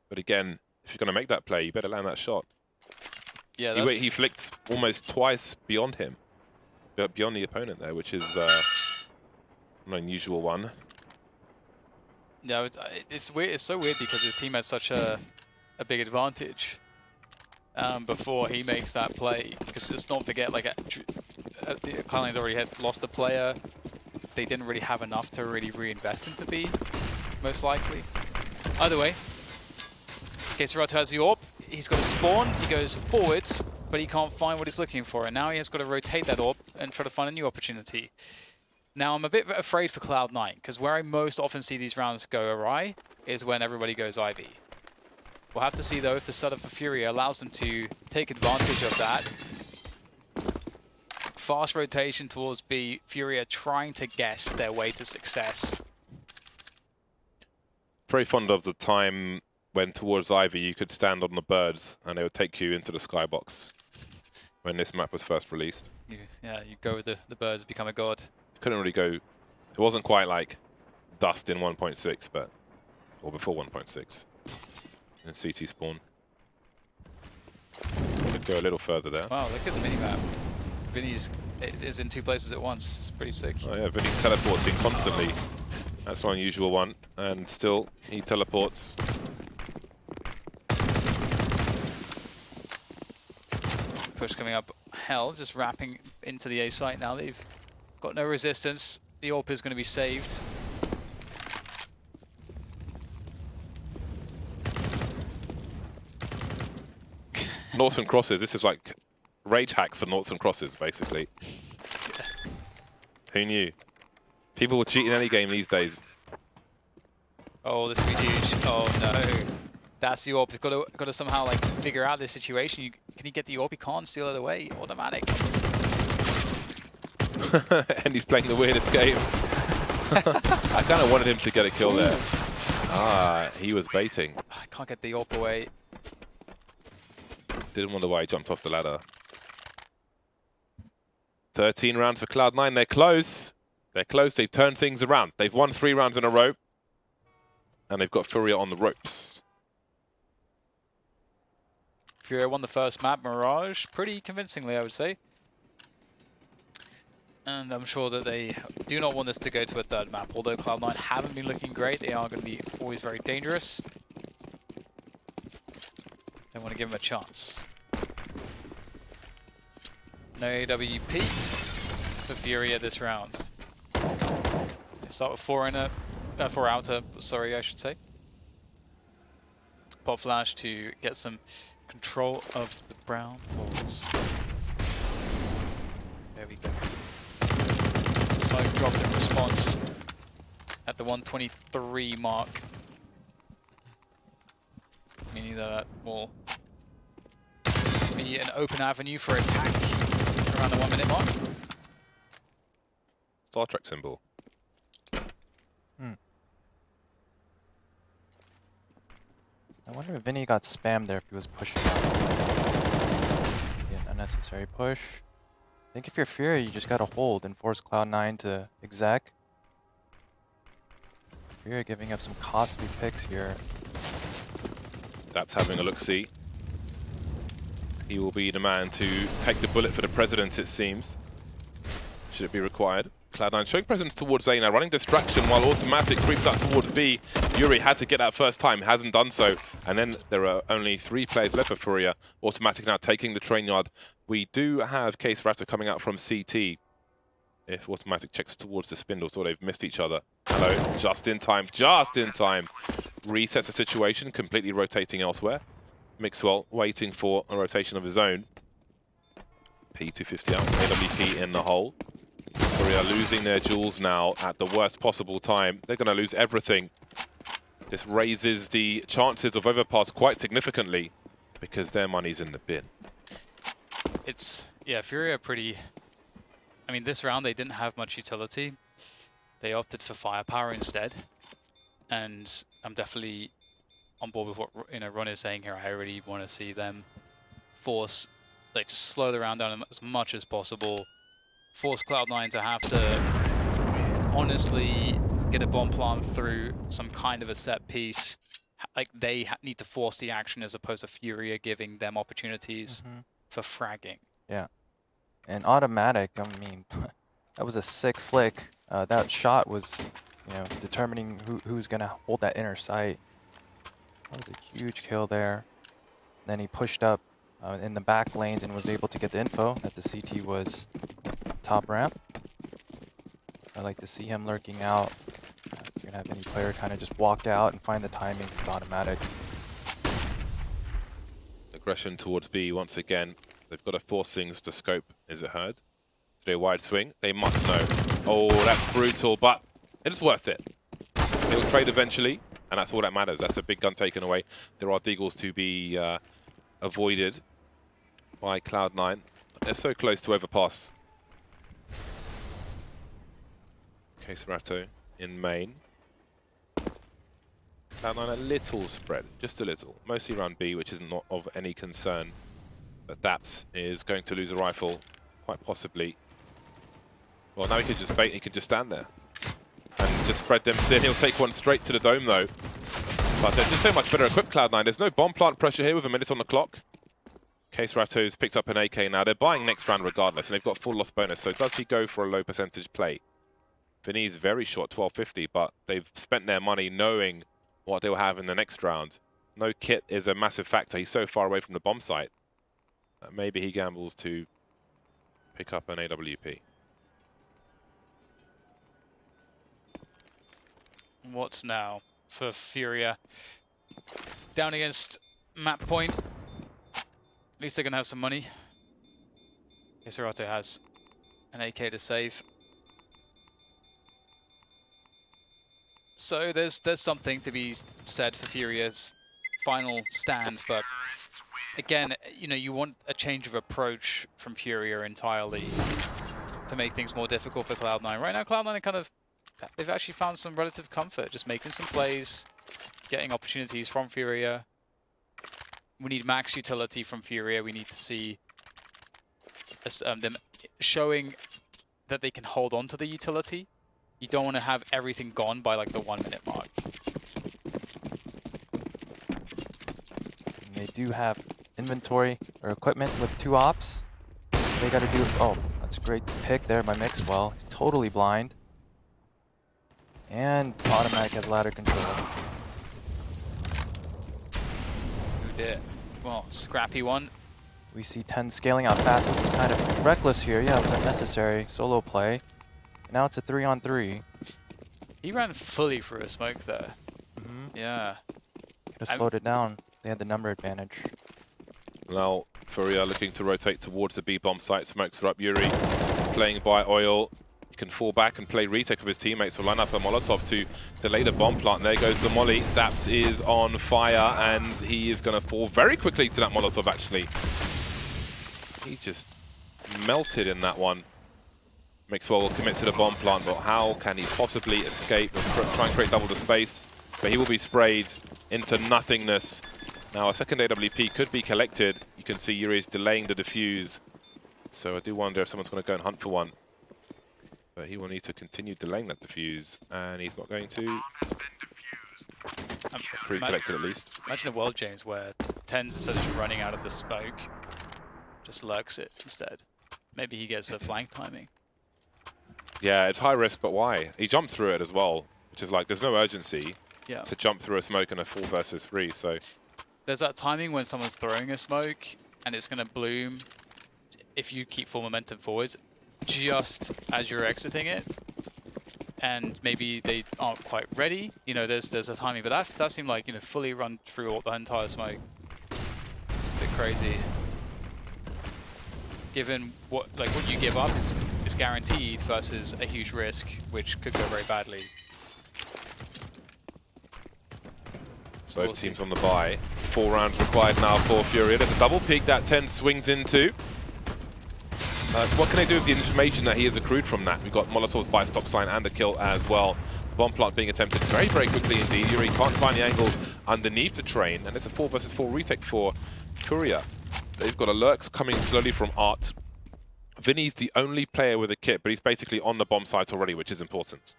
Speaker 1: But again, if you're going to make that play, you better land that shot.
Speaker 3: Yeah,
Speaker 1: He flicked almost twice beyond him. Beyond the opponent there, which is an unusual one.
Speaker 3: Yeah, it's weird. It's so weird because his team had such a big advantage. before he makes that play. Because let's not forget, like, Cloud9's already had lost a player. They didn't really have enough to really reinvest into B, most likely. Either way, FACEIT has the AWP. He's got a spawn. He goes forwards, but he can't find what he's looking for. And now he has got to rotate that AWP and try to find a new opportunity. Now, I'm a bit afraid for Cloud9, because where I most often see these rounds go awry is when everybody goes IV. We'll have to see, though, if the setup for Furia allows them to take advantage of that. Fast rotation towards B. Furia trying to guess their way to success.
Speaker 1: Very fond of the time when towards Ivy you could stand on the birds and they would take you into the skybox when this map was first released.
Speaker 3: Yeah, you go with the birds, become a god.
Speaker 1: Couldn't really go. It wasn't quite like Dust in 1.6, but or before 1.6. And CT spawn. Could go a little further there.
Speaker 3: Wow, look at the minimap. Vinny is in 2 places at once. It's pretty sick.
Speaker 1: Oh yeah, Vinny's teleporting constantly. That's an unusual one, and still he teleports.
Speaker 3: Push coming up hell, just wrapping into the A site now. They've got no resistance. The AWP is going to be saved.
Speaker 1: Noughts and crosses, this is like rage hacks for noughts and crosses, basically.
Speaker 3: Yeah.
Speaker 1: Who knew? People will cheat in any game these days.
Speaker 3: Oh, this will be huge. Oh no. That's the AWP. They've got to somehow like figure out this situation. Can he get the AWP? He can't steal it away. Automatic.
Speaker 1: And he's playing the weirdest game. I kind of wanted him to get a kill there. Ah, he was baiting.
Speaker 3: I can't get the AWP away.
Speaker 1: Didn't wonder why he jumped off the ladder. 13 rounds for Cloud9. They're close. They're close. They've turned things around. They've won 3 rounds in a row. And they've got Furia on the ropes.
Speaker 3: Furia won the first map, Mirage, pretty convincingly, I would say. And I'm sure that they do not want this to go to a third map. Although Cloud9 haven't been looking great, they are going to be always very dangerous. They want to give them a chance. No AWP for Furia this round. They start with 4 inner, 4 outer, sorry, I should say. Pop flash to get some control of the brown balls. There we go. Smoke dropped in response at the 123 mark. Meaning that will be an open avenue for attack around the 1 minute mark.
Speaker 1: Star Trek symbol.
Speaker 2: I wonder if Vinny got spammed there if he was pushing out. An unnecessary push. I think if you're Furia, you just gotta hold and force Cloud9 to exec. Furia giving up some costly picks here.
Speaker 1: That's having a look-see. He will be the man to take the bullet for the president, it seems. Should it be required? Cloud9 showing presence towards A now, running distraction while Automatic creeps up towards B. Yuri had to get that first time, hasn't done so. And then there are only 3 players left for Furia. Automatic now taking the train yard. We do have FACEIT coming out from CT. If Automatic checks towards the spindle, so they've missed each other. Hello, just in time, just in time. Resets the situation, completely rotating elsewhere. Mixwell waiting for a rotation of his own. P250 out, AWP in the hole. Furia losing their jewels now at the worst possible time. They're going to lose everything. This raises the chances of overpass quite significantly because their money's in the bin.
Speaker 3: Yeah, Furia are pretty... I mean, this round they didn't have much utility. They opted for firepower instead. And I'm definitely on board with what Ron is saying here. I really want to see them force, like, just slow the round down as much as possible. Force Cloud9 to have to honestly get a bomb plant through some kind of a set piece. Like, they need to force the action as opposed to Furia giving them opportunities for fragging.
Speaker 2: Yeah. And Automatic, I mean, that was a sick flick. That shot was, you know, determining who's going to hold that inner sight. That was a huge kill there. Then he pushed up in the back lanes and was able to get the info that the CT was top ramp. I like to see him lurking out. If you're gonna have any player kind of just walk out and find the timings, it's automatic.
Speaker 1: Aggression towards B once again. They've got to force things to scope. Is it heard? Today wide swing. They must know. Oh, that's brutal, but it's worth it. They'll trade eventually, and that's all that matters. That's a big gun taken away. There are deagles to be avoided by Cloud9. They're so close to overpass. Cloud9 in main. Cloud9 a little spread, just a little. Mostly around B, which is not of any concern. But Daps is going to lose a rifle, quite possibly. Well, now he could just bait, he could just stand there. And just spread them thin. He'll take one straight to the dome, though. But they're just so much better equipped, Cloud9. There's no bomb plant pressure here with a minute on the clock. Case Rato's picked up an AK now. They're buying next round regardless, and they've got full loss bonus. So does he go for a low percentage play? Vinny's very short, 1250, but they've spent their money knowing what they'll have in the next round. No kit is a massive factor. He's so far away from the bomb site. Maybe he gambles to pick up an AWP.
Speaker 3: What's now for Furia? Down against map point. At least they're going to have some money. Cesarato has an AK to save. So there's something to be said for Furia's final stand, but again, you know, you want a change of approach from Furia entirely to make things more difficult for Cloud9. Right now, Cloud9 are kind of, they've actually found some relative comfort, just making some plays, getting opportunities from Furia. We need max utility from Furia. We need to see them showing that they can hold on to the utility. You don't want to have everything gone by like the 1 minute mark.
Speaker 2: And they do have inventory or equipment with 2 ops. They got to do. Oh, that's a great pick there by Mixwell. He's totally blind. And automatic has ladder control.
Speaker 3: Who did? Well, scrappy one.
Speaker 2: We see 10 scaling out fast. This is kind of reckless here. Yeah, it was unnecessary solo play. Now it's a 3-on-3.
Speaker 3: He ran fully for a smoke there. Yeah.
Speaker 2: Could have slowed it down. They had the number advantage.
Speaker 1: Now, Furia looking to rotate towards the B bomb site. Smokes are up. Yuri playing by Oil. He can fall back and play retake with his teammates. So line up a Molotov to delay the bomb plant. There goes the molly. Daps is on fire, and he is going to fall very quickly to that Molotov, actually. He just melted in that one. Mixwell will commit to the bomb plant, but how can he possibly escape and try and create double the space? But he will be sprayed into nothingness. Now a second AWP could be collected. You can see Yuri's delaying the defuse. So I do wonder if someone's going to go and hunt for one. But he will need to continue delaying that defuse, and he's not going to. Pre-collected at least.
Speaker 3: Imagine a world, James, where Tens, instead of just running out of the smoke, just lurks it instead. Maybe he gets a flank timing.
Speaker 1: Yeah, it's high risk, but why? He jumped through it as well, which is like, there's no urgency to jump through a smoke in a 4 versus 3, so.
Speaker 3: There's that timing when someone's throwing a smoke, and it's going to bloom if you keep full momentum forwards, just as you're exiting it, and maybe they aren't quite ready. You know, there's a timing, but that seemed like, you know, fully run through all the entire smoke. It's a bit crazy. Given what you give up is guaranteed versus a huge risk, which could go very badly. So
Speaker 1: both teams on the buy. 4 rounds required now for Furia. There's a double peek that 10 swings into. What can they do with the information that he has accrued from that? We've got Molotovs by stop sign and a kill as well. The bomb plant being attempted very, very quickly indeed. Yuri can't find the angle underneath the train, and it's a 4 versus 4 retake for Furia. They've got alerts coming slowly from Art. Vinny's the only player with a kit, but he's basically on the bomb site already, which is important.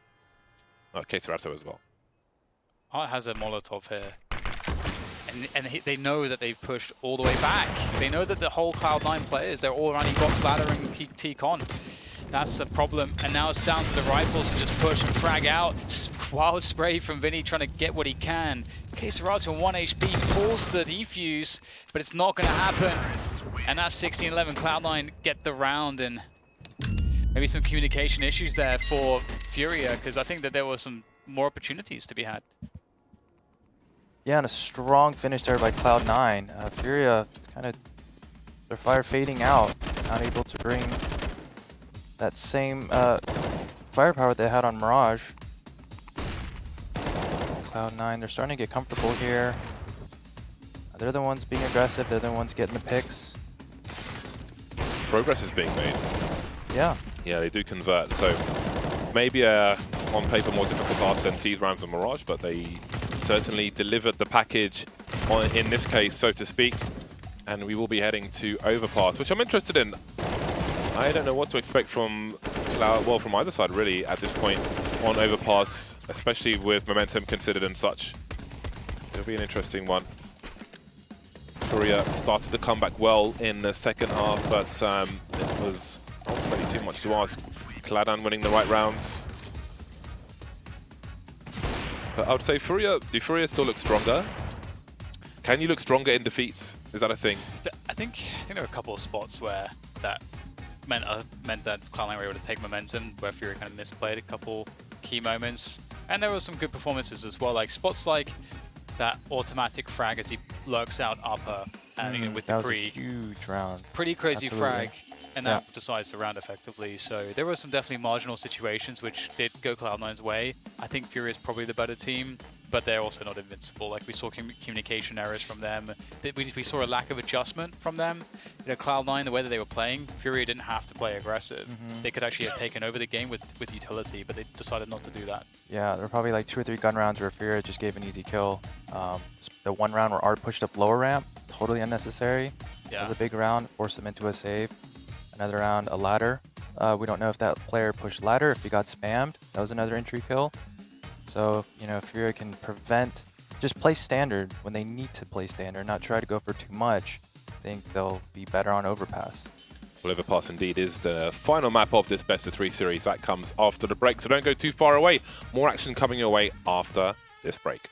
Speaker 1: Okay, Cesarato as well.
Speaker 3: Art has a Molotov here. And they know that they've pushed all the way back. They know that the whole Cloud9 players, they're all running box ladder and T-Con. That's a problem. And now it's down to the rifles to just push and frag out. wild spray from Vinny trying to get what he can. K-Serato on 1 HP pulls the defuse, but it's not going to happen. And that's 16-11. Cloud9 get the round, and maybe some communication issues there for Furia, because I think that there were some more opportunities to be had.
Speaker 2: Yeah, and a strong finish there by Cloud9. Furia kind of their fire fading out, not able to bring that same firepower they had on Mirage. Cloud9, they're starting to get comfortable here. They're the ones being aggressive. They're the ones getting the picks.
Speaker 1: Progress is being made.
Speaker 2: Yeah.
Speaker 1: Yeah, they do convert. So maybe on paper more difficult task than T's, Rams, and Mirage, but they certainly delivered the package in this case, so to speak. And we will be heading to Overpass, which I'm interested in. I don't know what to expect from Cloud, well, from either side really at this point on Overpass, especially with momentum considered and such. It'll be an interesting one. Furia started the comeback well in the second half, but it was ultimately too much to ask. Cloud9 winning the right rounds. But I would say Furia, do Furia still look stronger? Can you look stronger in defeats? Is that a thing?
Speaker 3: I think there were a couple of spots where that meant that Cloud9 were able to take momentum, where Furia kind of misplayed a couple key moments. And there were some good performances as well, like spots like that automatic frag as he lurks out upper and with the pre.
Speaker 2: That was a huge round.
Speaker 3: Pretty crazy
Speaker 2: Absolutely.
Speaker 3: frag, and that decides the round effectively. So there were some definitely marginal situations which did go Cloud9's way. I think Furia is probably the better team, but they're also not invincible. Like we saw communication errors from them. We saw a lack of adjustment from them. You know, Cloud9, the way that they were playing, Furia didn't have to play aggressive. They could actually have taken over the game with utility, but they decided not to do that.
Speaker 2: Yeah, there were probably like 2 or 3 gun rounds where Furia just gave an easy kill. The one round where Art pushed up lower ramp, totally unnecessary. That was a big round, forced him into a save. Another round, a ladder. We don't know if that player pushed ladder, if he got spammed. That was another entry kill. So, you know, Furia can prevent, just play standard when they need to play standard, not try to go for too much. I think they'll be better on Overpass.
Speaker 1: Well, Overpass indeed is the final map of this best of 3 series. That comes after the break, so don't go too far away. More action coming your way after this break.